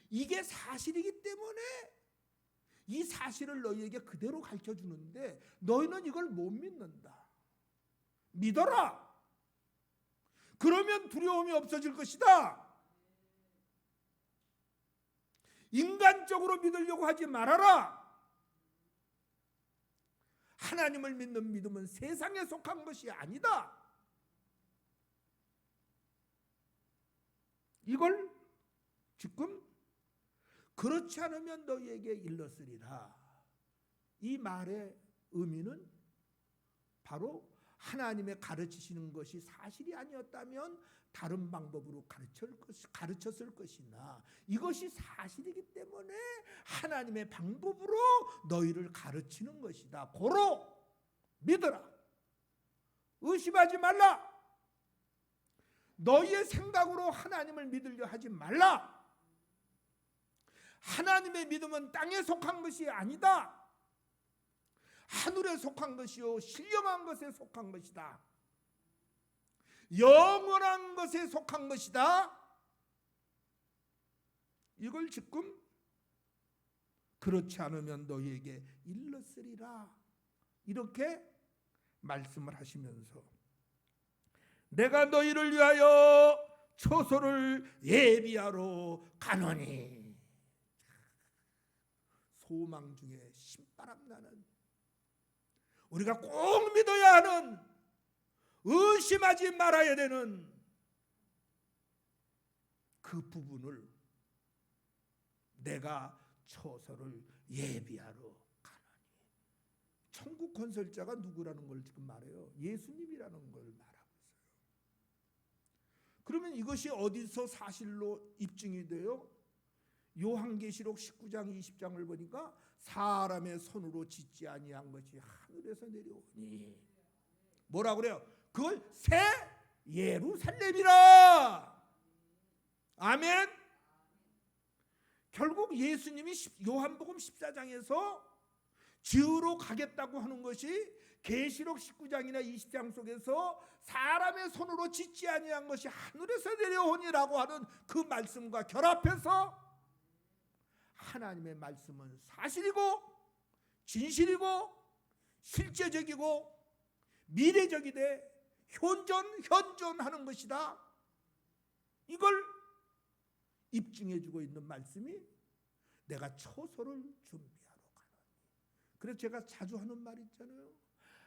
이게 사실이기 때문에 이 사실을 너희에게 그대로 가르쳐 주는데 너희는 이걸 못 믿는다. 믿어라. 그러면 두려움이 없어질 것이다. 인간적으로 믿으려고 하지 말아라. 하나님을 믿는 믿음은 세상에 속한 것이 아니다. 이걸 지금 그렇지 않으면 너희에게 일렀으리라. 이 말의 의미는 바로 하나님의 가르치시는 것이 사실이 아니었다면 다른 방법으로 가르쳤을 것이나 이것이 사실이기 때문에 하나님의 방법으로 너희를 가르치는 것이다. 고로 믿어라. 의심하지 말라. 너희의 생각으로 하나님을 믿으려 하지 말라. 하나님의 믿음은 땅에 속한 것이 아니다. 하늘에 속한 것이요 신령한 것에 속한 것이다. 영원한 것에 속한 것이다. 이걸 지금 그렇지 않으면 너희에게 일렀으리라. 이렇게 말씀을 하시면서 내가 너희를 위하여 초소를 예비하러 가노니. 소망 중에 신바람 나는, 우리가 꼭 믿어야 하는, 의심하지 말아야 되는 그 부분을 내가 초소를 예비하러 가노니. 천국 건설자가 누구라는 걸 지금 말해요. 예수님이라는 걸 말하고 있어요. 그러면 이것이 어디서 사실로 입증이 돼요? 요한계시록 19장 20장을 보니까 사람의 손으로 짓지 아니한 것이 하늘에서 내려오니. 뭐라 그래요? 그걸 새 예루살렘이라. 아멘. 결국 예수님이 요한복음 14장에서 지으러 가겠다고 하는 것이 계시록 19장이나 20장 속에서 사람의 손으로 짓지 아니한 것이 하늘에서 내려오니라고 하는 그 말씀과 결합해서 하나님의 말씀은 사실이고 진실이고 실제적이고 미래적이되 현존하는 것이다. 이걸 입증해주고 있는 말씀이 내가 초소를 준비하러 가노니. 그래서 제가 자주 하는 말 있잖아요.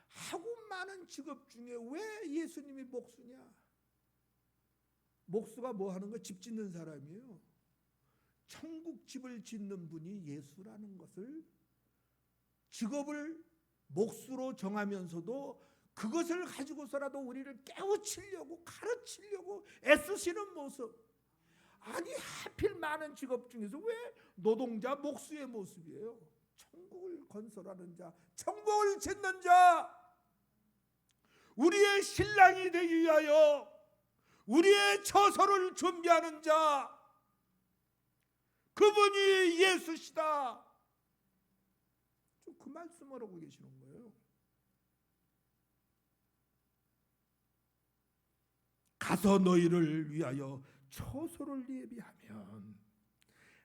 하고 많은 직업 중에 왜 예수님이 목수냐? 목수가 뭐 하는 거? 집 짓는 사람이에요. 천국 집을 짓는 분이 예수라는 것을 직업을 목수로 정하면서도 그것을 가지고서라도 우리를 깨우치려고 가르치려고 애쓰시는 모습. 아니 하필 많은 직업 중에서 왜 노동자 목수의 모습이에요? 천국을 건설하는 자, 천국을 짓는 자, 우리의 신랑이 되기 위하여 우리의 처소를 준비하는 자, 그분이 예수시다. 그 말씀을 하고 계시는 거예요. 가서 너희를 위하여 초소를 예비하면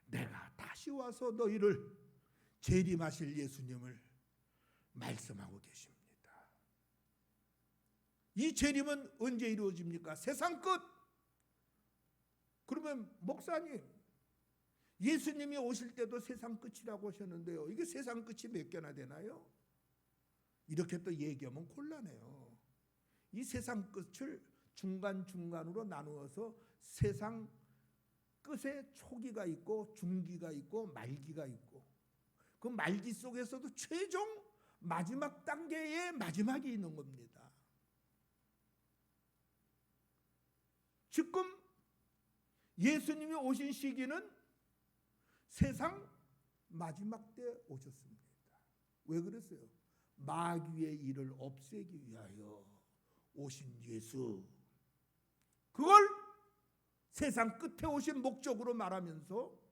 내가 다시 와서 너희를 재림하실 예수님을 말씀하고 계십니다. 이 재림은 언제 이루어집니까? 세상 끝. 그러면 목사님, 예수님이 오실 때도 세상 끝이라고 하셨는데요. 이게 세상 끝이 몇 개나 되나요? 이렇게 또 얘기하면 곤란해요. 이 세상 끝을 중간중간으로 나누어서 세상 끝에 초기가 있고 중기가 있고 말기가 있고, 그 말기 속에서도 최종 마지막 단계의 마지막이 있는 겁니다. 지금 예수님이 오신 시기는 세상 마지막 때 오셨습니다. 왜 그랬어요? 마귀의 일을 없애기 위하여 오신 예수. 그걸 세상 끝에 오신 목적으로 말하면서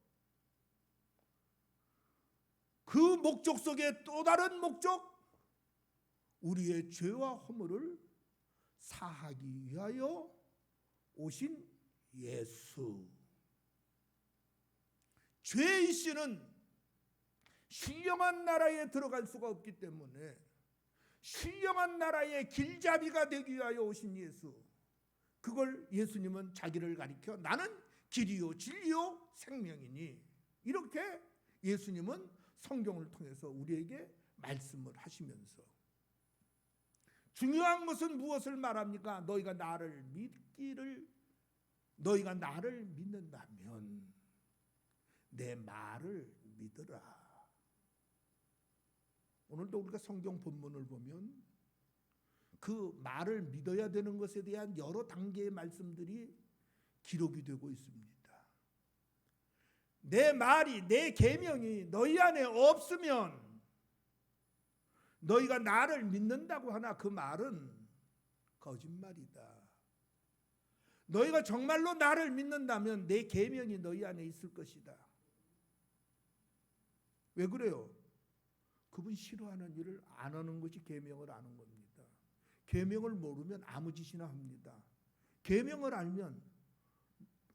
그 목적 속에 또 다른 목적, 우리의 죄와 허물을 사하기 위하여 오신 예수. 죄의 씨는 신령한 나라에 들어갈 수가 없기 때문에 신령한 나라의 길잡이가 되기 위하여 오신 예수. 그걸 예수님은 자기를 가리켜 나는 길이요 진리요 생명이니, 이렇게 예수님은 성경을 통해서 우리에게 말씀을 하시면서, 중요한 것은 무엇을 말합니까? 너희가 나를 믿는다면 내 말을 믿으라. 오늘도 우리가 성경 본문을 보면 그 말을 믿어야 되는 것에 대한 여러 단계의 말씀들이 기록이 되고 있습니다. 내 말이, 내 계명이 너희 안에 없으면 너희가 나를 믿는다고 하나 그 말은 거짓말이다. 너희가 정말로 나를 믿는다면 내 계명이 너희 안에 있을 것이다. 왜 그래요? 그분 싫어하는 일을 안 하는 것이 계명을 아는 겁니다. 계명을 모르면 아무 짓이나 합니다. 계명을 알면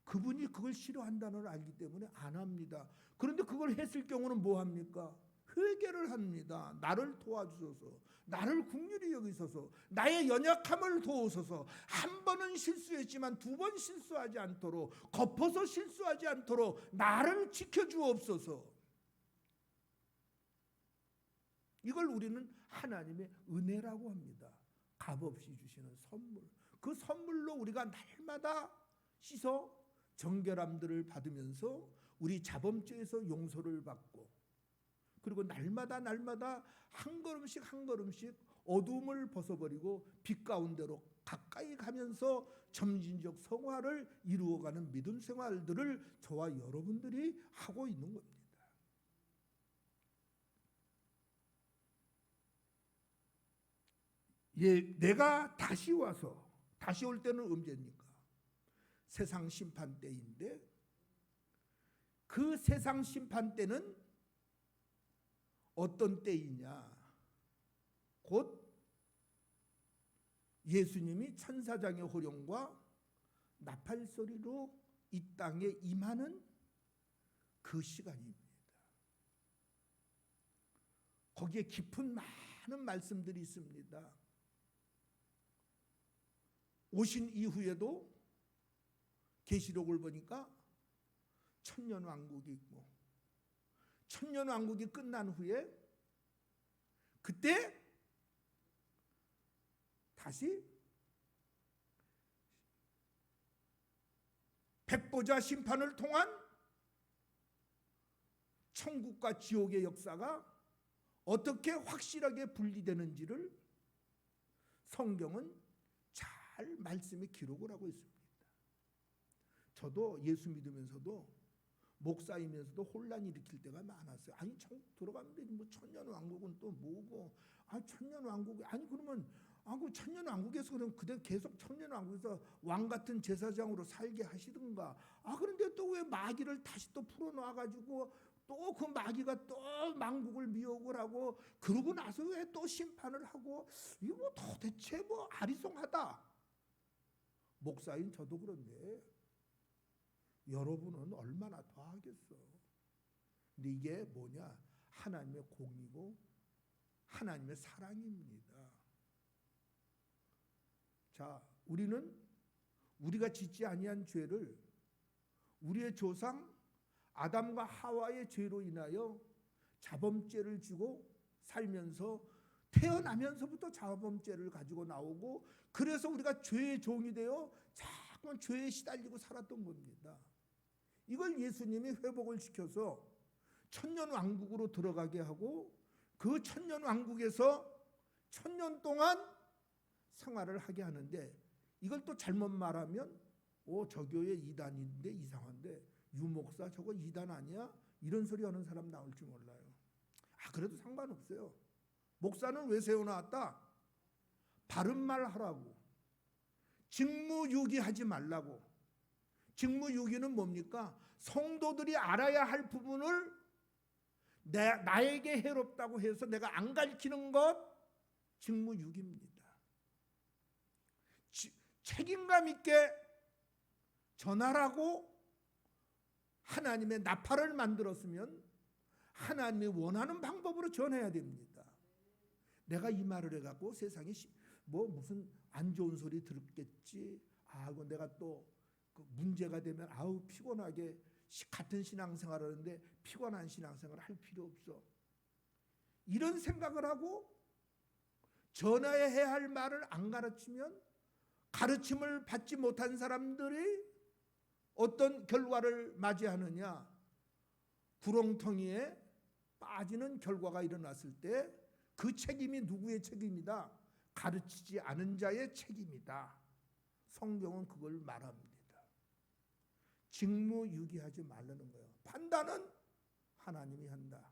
그분이 그걸 싫어한다는 걸 알기 때문에 안 합니다. 그런데 그걸 했을 경우는 뭐 합니까? 회개를 합니다. 나를 도와주소서, 나를 긍휼히 여기소서, 나의 연약함을 도우소서. 한 번은 실수했지만 두 번 실수하지 않도록, 덮어서 실수하지 않도록 나를 지켜주옵소서. 이걸 우리는 하나님의 은혜라고 합니다. 값없이 주시는 선물. 그 선물로 우리가 날마다 씻어 정결함들을 받으면서 우리 자범죄에서 용서를 받고, 그리고 날마다 한 걸음씩 한 걸음씩 어둠을 벗어버리고 빛 가운데로 가까이 가면서 점진적 성화를 이루어가는 믿음 생활들을 저와 여러분들이 하고 있는 겁니다. 예, 내가 다시 와서, 다시 올 때는 언제입니까? 세상 심판 때인데, 그 세상 심판 때는 어떤 때이냐? 곧 예수님이 천사장의 호령과 나팔 소리로 이 땅에 임하는 그 시간입니다. 거기에 깊은 많은 말씀들이 있습니다. 오신 이후에도 계시록을 보니까 천년왕국이 있고, 천년왕국이 끝난 후에 그때 다시 백보자 심판을 통한 천국과 지옥의 역사가 어떻게 확실하게 분리되는지를 성경은 잘 말씀에 기록을 하고 있습니다. 저도 예수 믿으면서도 목사이면서도 혼란 일으킬 때가 많았어요. 아니 천국 들어가면 되지, 뭐 천년왕국은 또 뭐고, 천년왕국이 아니 그러면 그 천년왕국에서 그럼 그대 계속 천년왕국에서 왕 같은 제사장으로 살게 하시든가. 그런데 또 왜 마귀를 다시 또 풀어놔가지고 또 그 마귀가 또 망국을 미혹을 하고, 그러고 나서 왜 또 심판을 하고, 이거 뭐 도대체 뭐 아리송하다. 목사인 저도 그런데 여러분은 얼마나 더 하겠어. 근데 이게 뭐냐? 하나님의 공이고 하나님의 사랑입니다. 자, 우리는 우리가 짓지 아니한 죄를 우리의 조상 아담과 하와의 죄로 인하여 자범죄를 지고 살면서 태어나면서부터 자범죄를 가지고 나오고, 그래서 우리가 죄의 종이 되어 자꾸 죄에 시달리고 살았던 겁니다. 이걸 예수님이 회복을 시켜서 천년왕국으로 들어가게 하고, 그 천년왕국에서 천년 동안 생활을 하게 하는데, 이걸 또 잘못 말하면 저 교회 이단인데 이상한데 유목사 저거 이단 아니야? 이런 소리 하는 사람 나올지 몰라요. 그래도 상관없어요. 목사는 왜 세워놨다? 바른 말 하라고, 직무유기하지 말라고. 직무유기는 뭡니까? 성도들이 알아야 할 부분을 나에게 해롭다고 해서 내가 안 가르치는 것, 직무유기입니다. 책임감 있게 전하라고 하나님의 나팔을 만들었으면 하나님이 원하는 방법으로 전해야 됩니다. 내가 이 말을 해갖고 세상에 뭐 무슨 안 좋은 소리 들었겠지, 내가 또 문제가 되면 피곤하게 같은 신앙생활을 하는데 피곤한 신앙생활을 할 필요 없어, 이런 생각을 하고 전해야 할 말을 안 가르치면 가르침을 받지 못한 사람들이 어떤 결과를 맞이하느냐? 구렁텅이에 빠지는 결과가 일어났을 때 그 책임이 누구의 책임이다? 가르치지 않은 자의 책임이다. 성경은 그걸 말합니다. 직무유기하지 말라는 거예요. 판단은 하나님이 한다.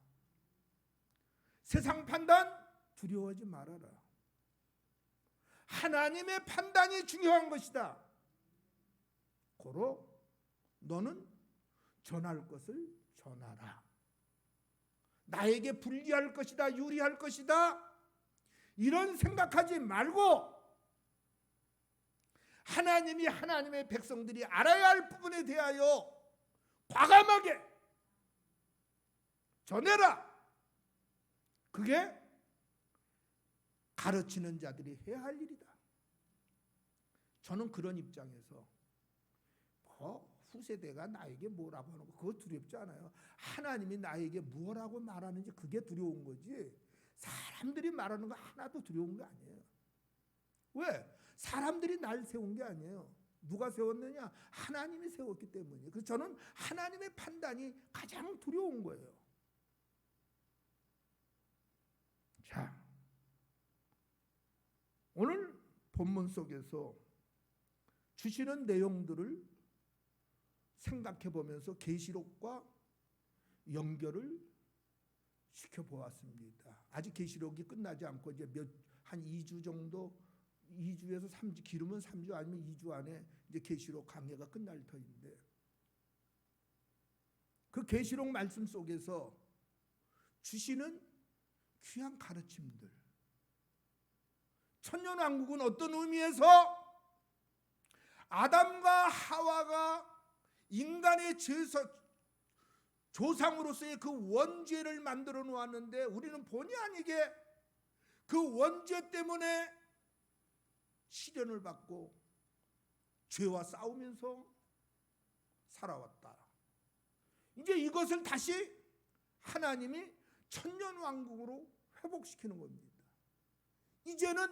세상 판단 두려워하지 말아라. 하나님의 판단이 중요한 것이다. 고로 너는 전할 것을 전하라. 나에게 불리할 것이다, 유리할 것이다, 이런 생각하지 말고 하나님이 하나님의 백성들이 알아야 할 부분에 대하여 과감하게 전해라. 그게 가르치는 자들이 해야 할 일이다. 저는 그런 입장에서 후세대가 나에게 뭐라고 하는 거 그거 두렵지 않아요. 하나님이 나에게 뭐라고 말하는지 그게 두려운 거지, 사람들이 말하는 거 하나도 두려운 게 아니에요. 왜? 사람들이 날 세운 게 아니에요. 누가 세웠느냐? 하나님이 세웠기 때문이에요. 그래서 저는 하나님의 판단이 가장 두려운 거예요. 자, 오늘 본문 속에서 주시는 내용들을 생각해 보면서 계시록과 연결을 시켜 보았습니다. 아직 계시록이 끝나지 않고 이제 한 2주 정도, 2주에서 3주, 길으면 3주 아니면 2주 안에 이제 계시록 강해가 끝날 터인데, 그 계시록 말씀 속에서 주시는 귀한 가르침들, 천년왕국은 어떤 의미에서 아담과 하와가 인간의 조상으로서의 그 원죄를 만들어 놓았는데, 우리는 본의 아니게 그 원죄 때문에 시련을 받고 죄와 싸우면서 살아왔다. 이제 이것을 다시 하나님이 천년왕국으로 회복시키는 겁니다. 이제는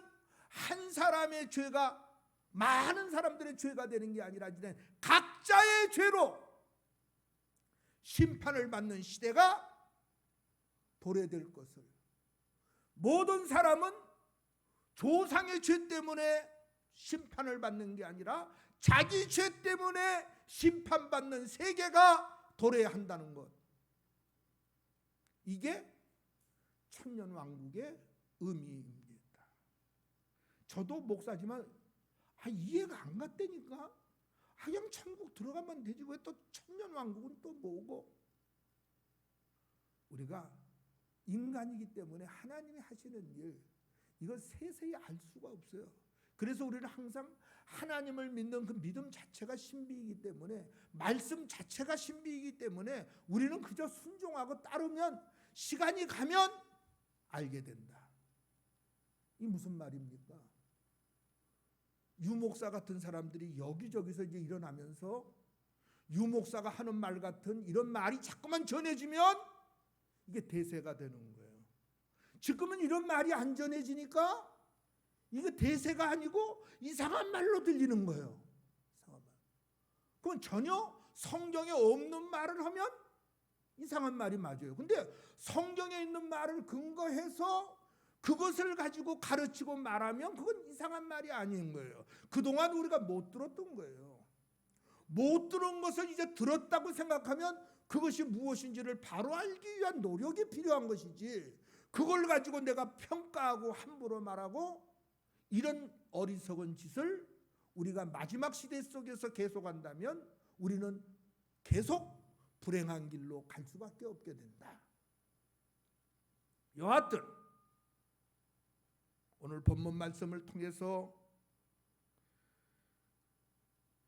한 사람의 죄가 많은 사람들의 죄가 되는 게 아니라 이제 각자의 죄로 심판을 받는 시대가 도래될 것을, 모든 사람은 조상의 죄 때문에 심판을 받는 게 아니라 자기 죄 때문에 심판받는 세계가 도래한다는 것, 이게 천년왕국의 의미입니다. 저도 목사지만 이해가 안 갔다니까. 그냥 천국 들어가면 되지 왜 또 천년왕국은 또 뭐고. 우리가 인간이기 때문에 하나님이 하시는 일, 이걸 세세히 알 수가 없어요. 그래서 우리는 항상 하나님을 믿는 그 믿음 자체가 신비이기 때문에, 말씀 자체가 신비이기 때문에 우리는 그저 순종하고 따르면 시간이 가면 알게 된다. 이 무슨 말입니까? 유목사 같은 사람들이 여기저기서 이제 일어나면서 유목사가 하는 말 같은 이런 말이 자꾸만 전해지면 이게 대세가 되는 거예요. 지금은 이런 말이 안 전해지니까 이게 대세가 아니고 이상한 말로 들리는 거예요. 이상한 말. 그건 전혀 성경에 없는 말을 하면 이상한 말이 맞아요. 근데 성경에 있는 말을 근거해서 그것을 가지고 가르치고 말하면 그건 이상한 말이 아닌 거예요. 그동안 우리가 못 들었던 거예요. 못 들은 것을 이제 들었다고 생각하면 그것이 무엇인지를 바로 알기 위한 노력이 필요한 것이지, 그걸 가지고 내가 평가하고 함부로 말하고 이런 어리석은 짓을 우리가 마지막 시대 속에서 계속한다면 우리는 계속 불행한 길로 갈 수밖에 없게 된다. 여하튼 오늘 본문 말씀을 통해서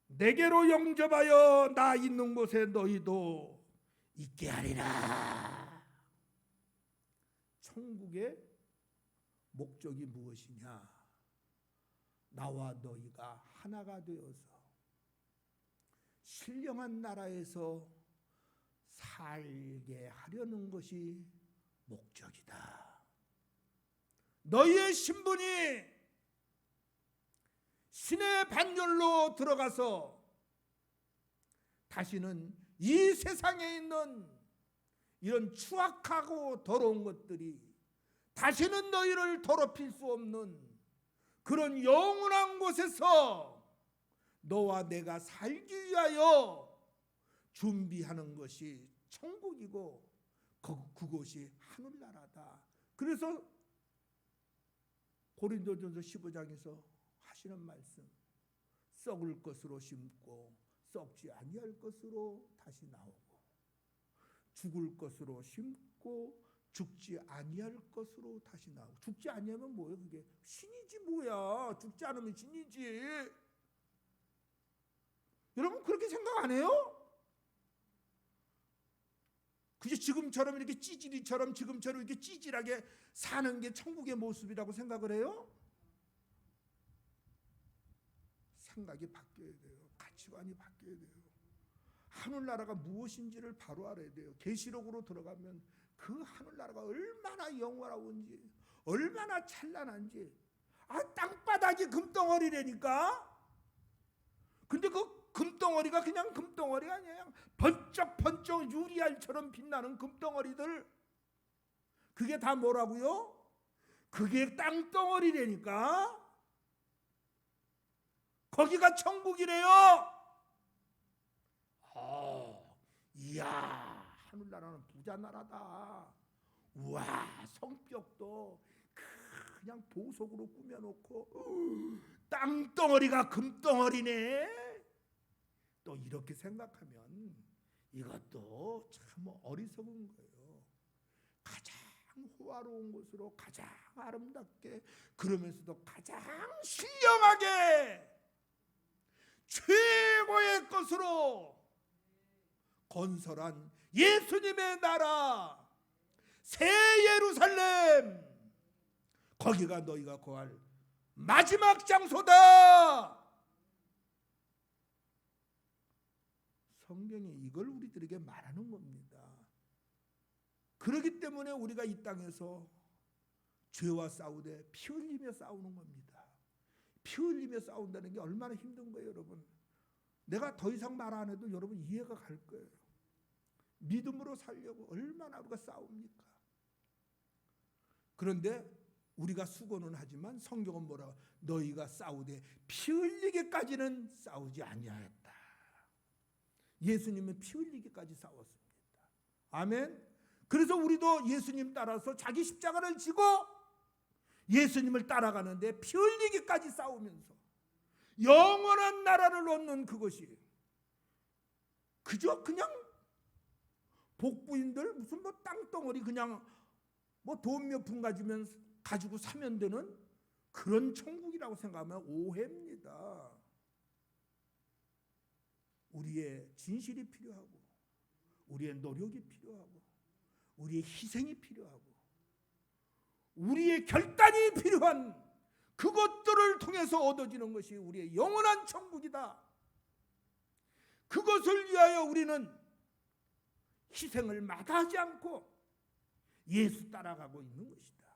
내게로 영접하여 나 있는 곳에 너희도 있게 하리라. 천국의 목적이 무엇이냐? 나와 너희가 하나가 되어서 신령한 나라에서 살게 하려는 것이 목적이다. 너희의 신분이 신의 반열로 들어가서 다시는 이 세상에 있는 이런 추악하고 더러운 것들이 다시는 너희를 더럽힐 수 없는 그런 영원한 곳에서 너와 내가 살기 위하여 준비하는 것이 천국이고 그곳이 하늘나라다. 그래서 고린도전서 15장에서 하시는 말씀, 썩을 것으로 심고 썩지 아니할 것으로 다시 나오고, 죽을 것으로 심고 죽지 아니할 것으로 다시 나오고. 죽지 아니하면 뭐예요? 그게 신이지 뭐야. 죽지 않으면 신이지. 여러분 그렇게 생각 안 해요? 그저 지금처럼 이렇게 찌질이처럼 지금처럼 이렇게 찌질하게 사는 게 천국의 모습이라고 생각을 해요? 생각이 바뀌어야 돼요. 가치관이 바뀌어야 돼요. 하늘나라가 무엇인지를 바로 알아야 돼요. 계시록으로 들어가면 그 하늘나라가 얼마나 영원하고인지, 얼마나 찬란한지. 땅바닥이 금덩어리라니까. 근데 그 금덩어리가 그냥 금덩어리가 아니에요. 번쩍번쩍 유리알처럼 빛나는 금덩어리들. 그게 다 뭐라고요? 그게 땅덩어리라니까. 거기가 천국이래요. 이야, 하늘나라는 부자 나라다. 우와, 성벽도 그냥 보석으로 꾸며놓고 땅덩어리가 금덩어리네. 또 이렇게 생각하면 이것도 참 어리석은 거예요. 가장 호화로운 곳으로 가장 아름답게, 그러면서도 가장 신령하게 최고의 것으로 건설한 예수님의 나라 새 예루살렘, 거기가 너희가 거할 마지막 장소다. 성경이 이걸 우리들에게 말하는 겁니다. 그렇기 때문에 우리가 이 땅에서 죄와 싸우되 피 흘리며 싸우는 겁니다. 피 흘리며 싸운다는 게 얼마나 힘든 거예요, 여러분. 내가 더 이상 말 안 해도 여러분 이해가 갈 거예요. 믿음으로 살려고 얼마나 우리가 싸웁니까? 그런데 우리가 수고는 하지만 성경은 뭐라고? 너희가 싸우되 피 흘리기까지는 싸우지 아니하였다. 예수님은 피 흘리기까지 싸웠습니다. 아멘. 그래서 우리도 예수님 따라서 자기 십자가를 지고 예수님을 따라가는데 피 흘리기까지 싸우면서 영원한 나라를 얻는 그것이 그저 그냥 복부인들 무슨 뭐 땅덩어리 그냥 뭐 돈 몇 푼 가지고 사면 되는 그런 천국이라고 생각하면 오해입니다. 우리의 진실이 필요하고, 우리의 노력이 필요하고, 우리의 희생이 필요하고, 우리의 결단이 필요한 그것들을 통해서 얻어지는 것이 우리의 영원한 천국이다. 그것을 위하여 우리는 희생을 마다하지 않고 예수 따라가고 있는 것이다.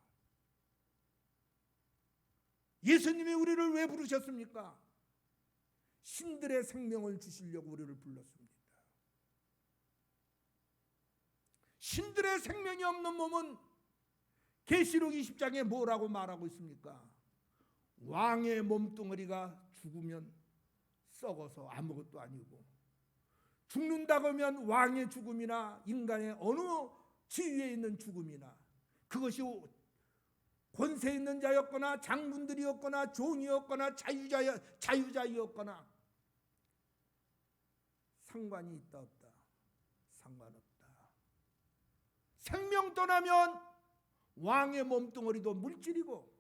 예수님이 우리를 왜 부르셨습니까? 신들의 생명을 주시려고 우리를 불렀습니다. 신들의 생명이 없는 몸은 계시록 20장에 뭐라고 말하고 있습니까? 왕의 몸뚱어리가 죽으면 썩어서 아무것도 아니고, 죽는다고 하면 왕의 죽음이나 인간의 어느 지위에 있는 죽음이나, 그것이 권세 있는 자였거나 장군들이었거나 종이었거나 자유자였거나 상관이 있다 없다? 상관없다. 생명 떠나면 왕의 몸뚱어리도 물질이고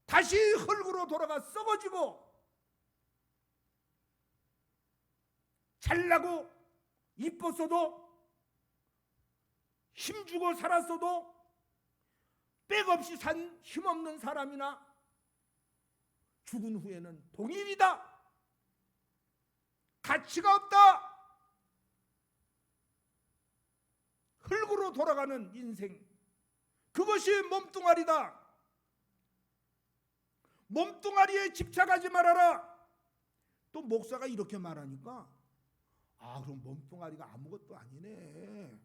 다시 흙으로 돌아가 썩어지고, 잘나고 이뻤어도 힘주고 살았어도 백없이 산 힘없는 사람이나 죽은 후에는 동일이다. 가치가 없다. 흙으로 돌아가는 인생, 그것이 몸뚱아리다. 몸뚱아리에 집착하지 말아라. 또 목사가 이렇게 말하니까 그럼 몸뚱아리가 아무것도 아니네.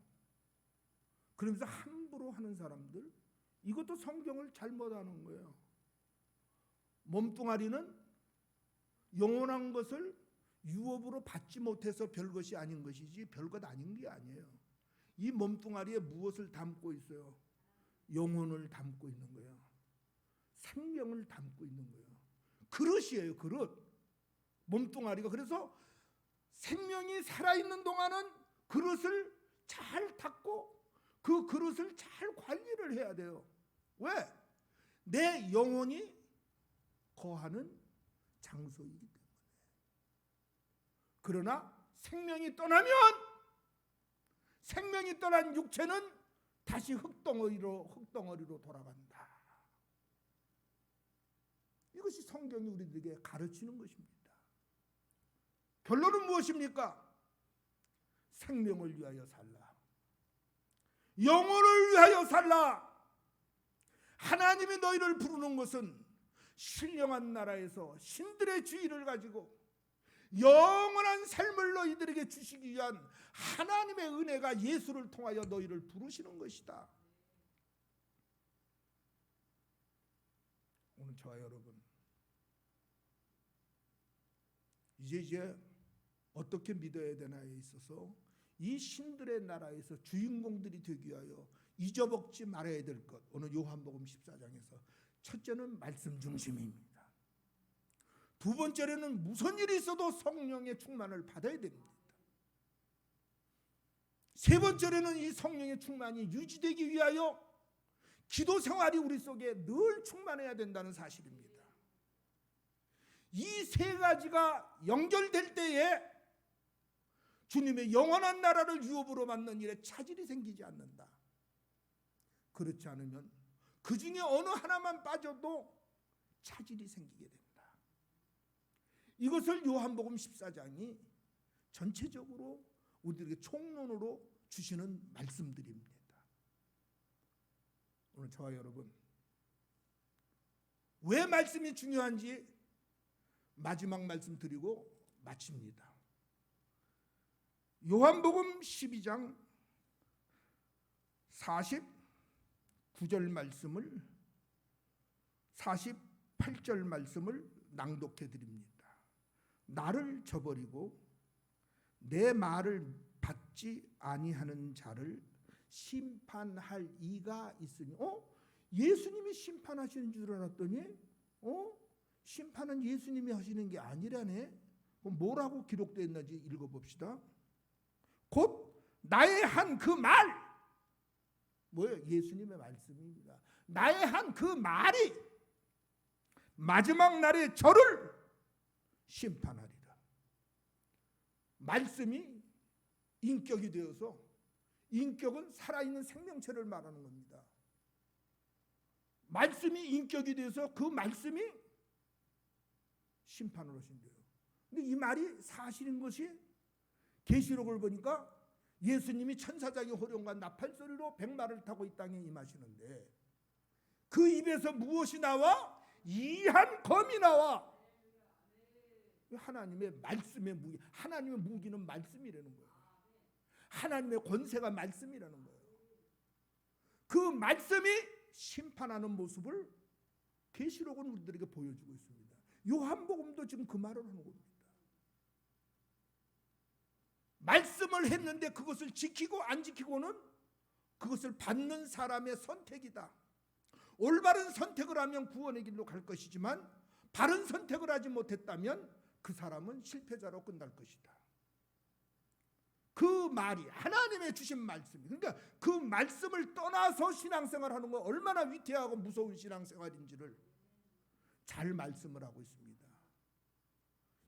그러면서 함부로 하는 사람들, 이것도 성경을 잘못하는 거예요. 몸뚱아리는 영원한 것을 유업으로 받지 못해서 별것이 아닌 것이지 별것 아닌 게 아니에요. 이 몸뚱아리에 무엇을 담고 있어요? 영혼을 담고 있는 거예요. 생명을 담고 있는 거예요. 그릇이에요, 그릇. 몸뚱아리가. 그래서 생명이 살아있는 동안은 그릇을 잘 닦고 그 그릇을 잘 관리를 해야 돼요. 왜? 내 영혼이 거하는 장소이기 때문에. 그러나 생명이 떠난 육체는 다시 흙덩어리로 돌아간다. 이것이 성경이 우리들에게 가르치는 것입니다. 결론은 무엇입니까? 생명을 위하여 살라. 영혼을 위하여 살라. 하나님이 너희를 부르는 것은 신령한 나라에서 신들의 주의를 가지고 영원한 삶을 너희들에게 주시기 위한 하나님의 은혜가 예수를 통하여 너희를 부르시는 것이다. 오늘 저와 여러분, 이제 어떻게 믿어야 되나에 있어서 이 신들의 나라에서 주인공들이 되기 위하여 잊어먹지 말아야 될 것, 오늘 요한복음 14장에서 첫째는 말씀 중심입니다. 두 번째로는 무슨 일이 있어도 성령의 충만을 받아야 됩니다. 세 번째로는 이 성령의 충만이 유지되기 위하여 기도 생활이 우리 속에 늘 충만해야 된다는 사실입니다. 이 세 가지가 연결될 때에 주님의 영원한 나라를 유업으로 맞는 일에 차질이 생기지 않는다. 그렇지 않으면 그 중에 어느 하나만 빠져도 차질이 생기게 됩니다. 이것을 요한복음 14장이 전체적으로 우리에게 총론으로 주시는 말씀들입니다. 오늘 저와 여러분, 왜 말씀이 중요한지 마지막 말씀 드리고 마칩니다. 요한복음 12장 49절 말씀을 48절 말씀을 낭독해 드립니다. 나를 저버리고 내 말을 받지 아니하는 자를 심판할 이가 있으니, 예수님이 심판하시는 줄 알았더니 심판은 예수님이 하시는 게 아니라네. 그럼 뭐라고 기록되어 있는지 읽어봅시다. 곧 나의 한 그 말, 뭐예요? 예수님의 말씀입니다. 나의 한 그 말이 마지막 날에 저를 심판하리라. 말씀이 인격이 되어서, 인격은 살아있는 생명체를 말하는 겁니다. 말씀이 인격이 되어서 그 말씀이 심판을 하신대요. 근데 이 말이 사실인 것이 계시록을 보니까 예수님이 천사장의 호령과 나팔소리로 백마를 타고 이 땅에 임하시는데 그 입에서 무엇이 나와? 이한 검이 나와. 하나님의 말씀의 무기, 하나님의 무기는 말씀이라는 거예요. 하나님의 권세가 말씀이라는 거예요. 그 말씀이 심판하는 모습을 계시록은 우리들에게 보여주고 있습니다. 요한복음도 지금 그 말을 하는 겁니다. 말씀을 했는데 그것을 지키고 안 지키고는 그것을 받는 사람의 선택이다. 올바른 선택을 하면 구원의 길로 갈 것이지만 바른 선택을 하지 못했다면 그 사람은 실패자로 끝날 것이다. 그 말이 하나님의 주신 말씀, 그러니까 그 말씀을 떠나서 신앙생활하는 건 얼마나 위태하고 무서운 신앙생활인지를 잘 말씀을 하고 있습니다.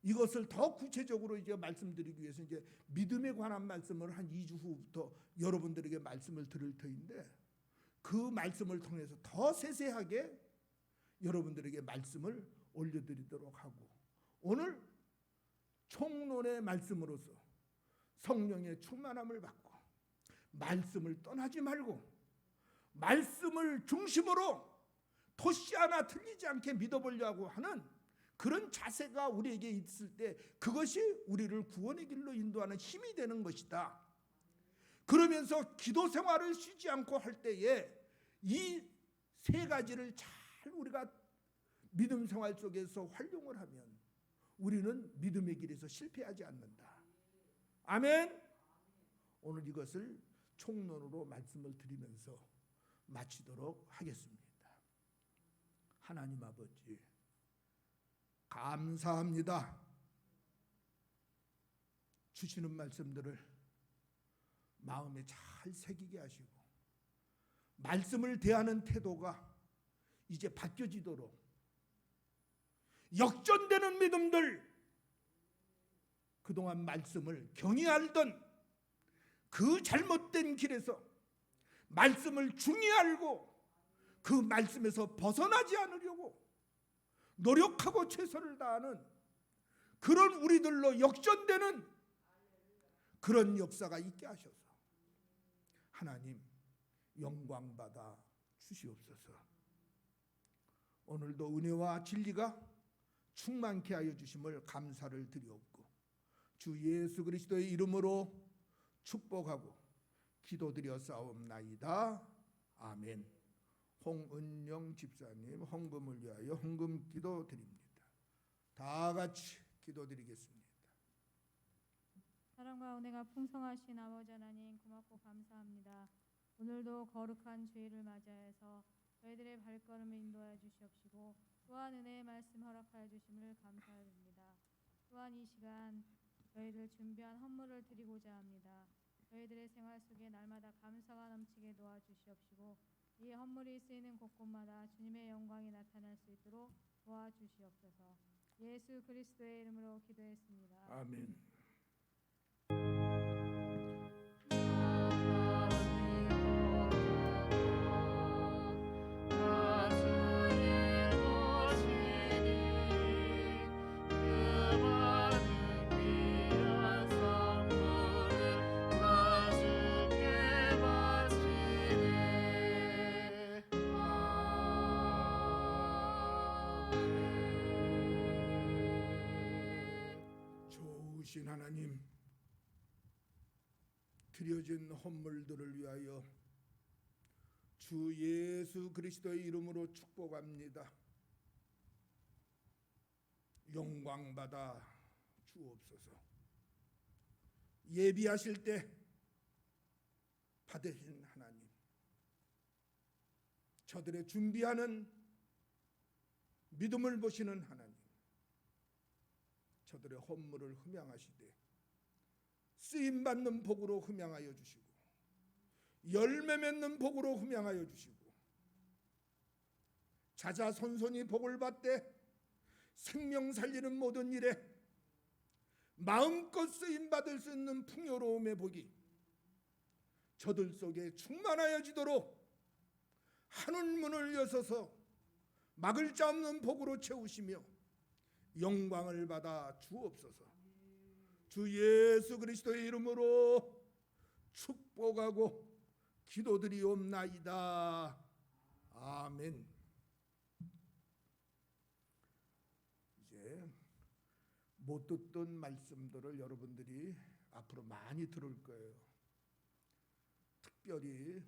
이것을 더 구체적으로 이제 말씀드리기 위해서 이제 믿음에 관한 말씀을 한 2주 후부터 여러분들에게 말씀을 드릴 터인데 그 말씀을 통해서 더 세세하게 여러분들에게 말씀을 올려드리도록 하고, 오늘 총론의 말씀으로서 성령의 충만함을 받고 말씀을 떠나지 말고 말씀을 중심으로 토시 하나 틀리지 않게 믿어보려고 하는 그런 자세가 우리에게 있을 때 그것이 우리를 구원의 길로 인도하는 힘이 되는 것이다. 그러면서 기도 생활을 쉬지 않고 할 때에 이 세 가지를 잘 우리가 믿음 생활 속에서 활용을 하면 우리는 믿음의 길에서 실패하지 않는다. 아멘. 오늘 이것을 총론으로 말씀을 드리면서 마치도록 하겠습니다. 하나님 아버지, 감사합니다. 주시는 말씀들을 마음에 잘 새기게 하시고 말씀을 대하는 태도가 이제 바뀌어지도록, 역전되는 믿음들, 그동안 말씀을 경히 알던 그 잘못된 길에서 말씀을 중히 알고 그 말씀에서 벗어나지 않으려고 노력하고 최선을 다하는 그런 우리들로 역전되는 그런 역사가 있게 하셔서 하나님 영광 받아 주시옵소서. 오늘도 은혜와 진리가 충만케 하여 주심을 감사를 드리옵고 주 예수 그리스도의 이름으로 축복하고 기도드려 싸움나이다. 아멘. 홍은영 집사님 헌금을 위하여 헌금 기도 드립니다. 다 같이 기도드리겠습니다. 사랑과 은혜가 풍성하신 아버지 하나님, 고맙고 감사합니다. 오늘도 거룩한 주일을 맞이해서 저희들의 발걸음을 인도하여 주시옵시고 또한 은혜의 말씀 허락하여 주심을 감사드립니다. 또한 이 시간 저희들 준비한 헌물을 드리고자 합니다. 저희들의 생활 속에 날마다 감사가 넘치게 도와주시옵시고 이 헌물이 쓰이는 곳곳마다 주님의 영광이 나타날 수 있도록 도와주시옵소서. 예수 그리스도의 이름으로 기도했습니다. 아멘. 좋으신 하나님, 드려진 헌물들을 위하여 주 예수 그리스도의 이름으로 축복합니다. 영광 받아 주옵소서. 예비하실 때 받으신 하나님, 저들의 준비하는 믿음을 보시는 하나님, 저들의 헌물을 흠양하시되 쓰임받는 복으로 흠양하여 주시고 열매 맺는 복으로 흠양하여 주시고 자자손손이 복을 받되 생명 살리는 모든 일에 마음껏 쓰임받을 수 있는 풍요로움의 복이 저들 속에 충만하여지도록 하늘문을 여서서 막을 자 없는 복으로 채우시며 영광을 받아 주옵소서. 주 예수 그리스도의 이름으로 축복하고 기도드리옵나이다. 아멘. 이제 못 듣던 말씀들을 여러분들이 앞으로 많이 들을 거예요. 특별히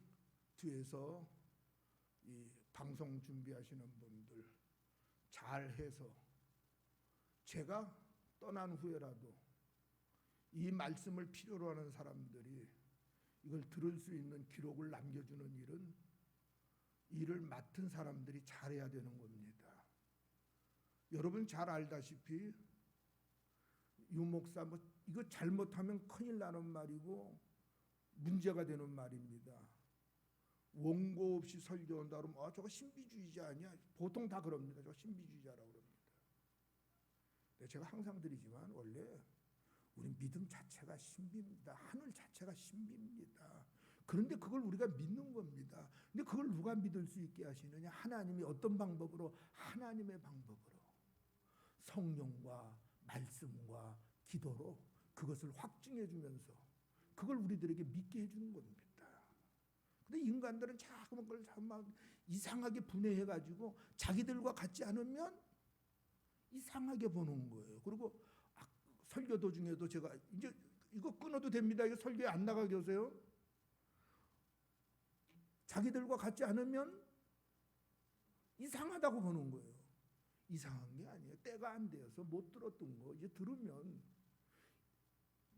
뒤에서 이 방송 준비하시는 분들 잘해서 제가 떠난 후에라도 이 말씀을 필요로 하는 사람들이 이걸 들을 수 있는 기록을 남겨주는 일을 맡은 사람들이 잘해야 되는 겁니다. 여러분 잘 알다시피 유목사 이거 잘못하면 큰일 나는 말이고 문제가 되는 말입니다. 원고 없이 설교한다 그러면 저거 신비주의자 아니야? 보통 다 그럽니다. 저거 신비주의자라고 그럽니다. 제가 항상 드리지만 원래 우리 믿음 자체가 신비입니다. 하늘 자체가 신비입니다. 그런데 그걸 우리가 믿는 겁니다. 근데 그걸 누가 믿을 수 있게 하시느냐? 하나님이 어떤 방법으로? 하나님의 방법으로 성령과 말씀과 기도로 그것을 확증해 주면서 그걸 우리들에게 믿게 해주는 겁니다. 근데 인간들은 자꾸 그걸 막 이상하게 분해해가지고 자기들과 같지 않으면 이상하게 보는 거예요. 그리고 설교 도중에도 제가 이제 이거 끊어도 됩니다. 이거 설교에 안 나가게 하세요. 자기들과 같지 않으면 이상하다고 보는 거예요. 이상한 게 아니에요. 때가 안 되어서 못 들었던 거 이제 들으면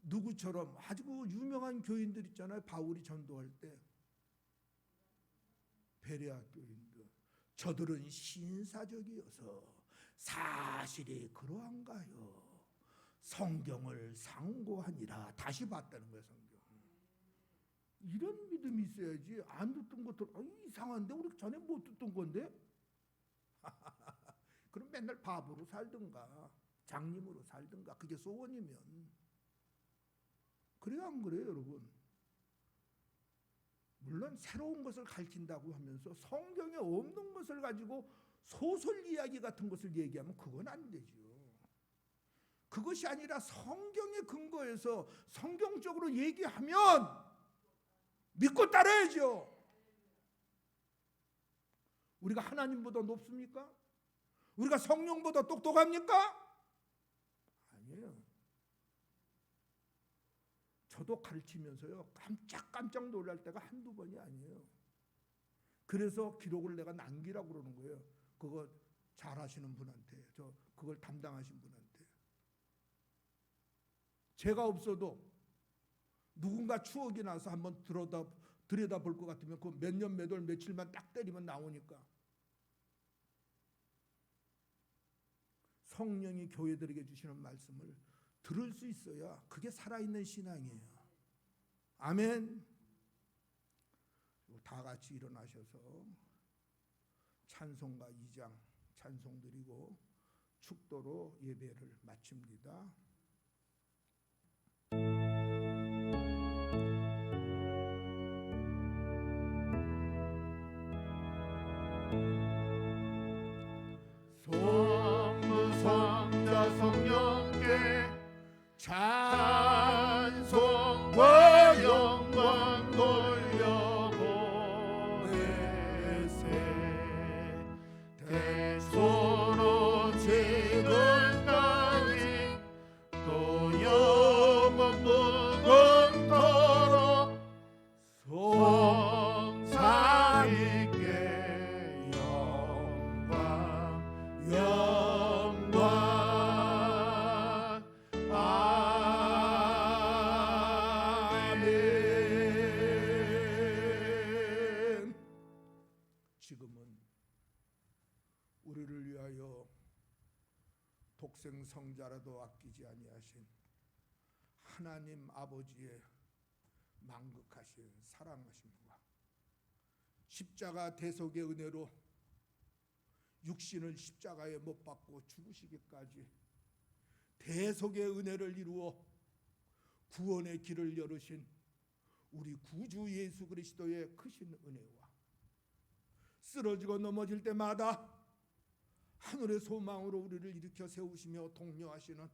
누구처럼 아주 유명한 교인들 있잖아요. 바울이 전도할 때 베레아 교인들, 저들은 신사적이어서 사실이 그러한가요? 성경을 상고하니라. 다시 봤다는 거예요. 성경. 이런 믿음이 있어야지. 안 듣던 것들 이상한데 우리 전에 못 듣던 건데 그럼 맨날 바보로 살든가 장님으로 살든가 그게 소원이면. 그래요 안 그래요 여러분? 물론 새로운 것을 가르친다고 하면서 성경에 없는 것을 가지고 소설 이야기 같은 것을 얘기하면 그건 안 되죠. 그것이 아니라 성경에 근거해서 성경적으로 얘기하면 믿고 따라야죠. 우리가 하나님보다 높습니까? 우리가 성령보다 똑똑합니까? 아니에요. 저도 가르치면서요 깜짝 놀랄 때가 한두 번이 아니에요. 그래서 기록을 내가 남기라고 그러는 거예요. 그거 잘하시는 분한테, 그걸 담당하신 분한테. 제가 없어도 누군가 추억이 나서 한번 들여다볼 것 같으면 그 몇 년 몇 월 며칠만 딱 때리면 나오니까. 성령이 교회들에게 주시는 말씀을 들을 수 있어야 그게 살아있는 신앙이에요. 아멘. 다 같이 일어나셔서 찬송가 2장 찬송 드리고 축도로 예배를 마칩니다. 성부 성자 성령께 찬송과 영광 돌려보내세. 대소로 지금까지 또 영원 무궁토록 성삼위께 영광 아멘. 지금은 우리를 위하여 독생 성자라도 아끼지 아니하신 하나님 아버지의 만극하신 사랑하심과 십자가 대속의 은혜로 육신을 십자가에 못 박고 죽으시기까지 대속의 은혜를 이루어 구원의 길을 열으신 우리 구주 예수 그리스도의 크신 은혜와 쓰러지고 넘어질 때마다 하늘의 소망으로 우리를 일으켜 세우시며 독려하시는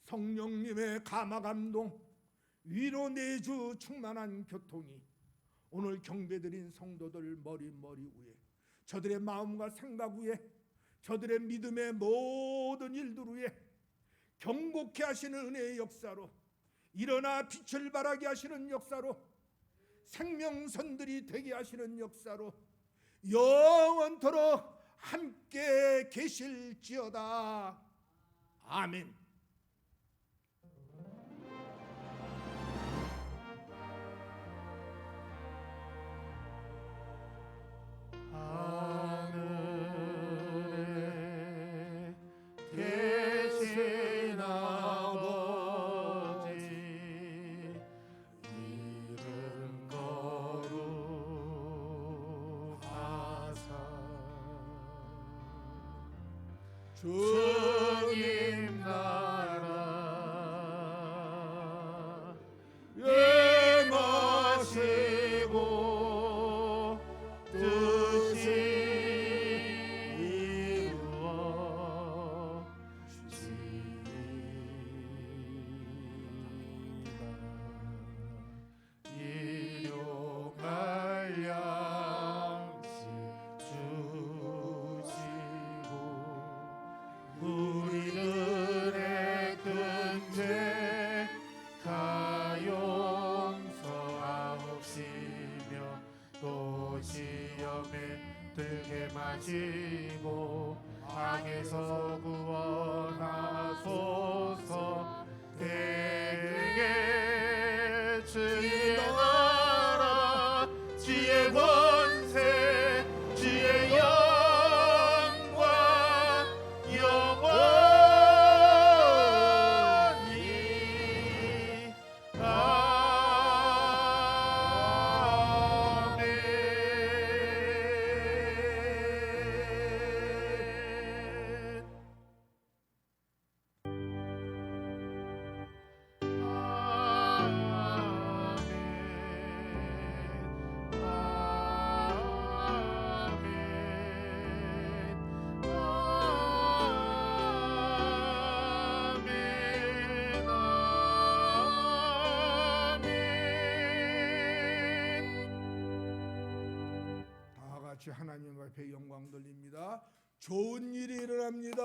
성령님의 감화 감동, 위로 내주 충만한 교통이 오늘 경배드린 성도들 머리 위에, 저들의 마음과 생각 위에, 저들의 믿음의 모든 일들 위에 경고케 하시는 은혜의 역사로, 일어나 빛을 발하게 하시는 역사로, 생명선들이 되게 하시는 역사로 영원토록 함께 계실지어다. 아멘. 하늘에 계신 아버지, 이름 거룩하사 주님 나라 임하시고 뜻이 이루어지이다. 일용할 양식 주시고 우리들의 근죄 가용서하옵시며 또 시험에 들게 마시고 악에서 구원하소서. 대개 주의 나라 지혜 권세 주의 영광 영원히 아멘. 같이 하나님 앞에 영광 돌립니다. 좋은 일이 일어납니다.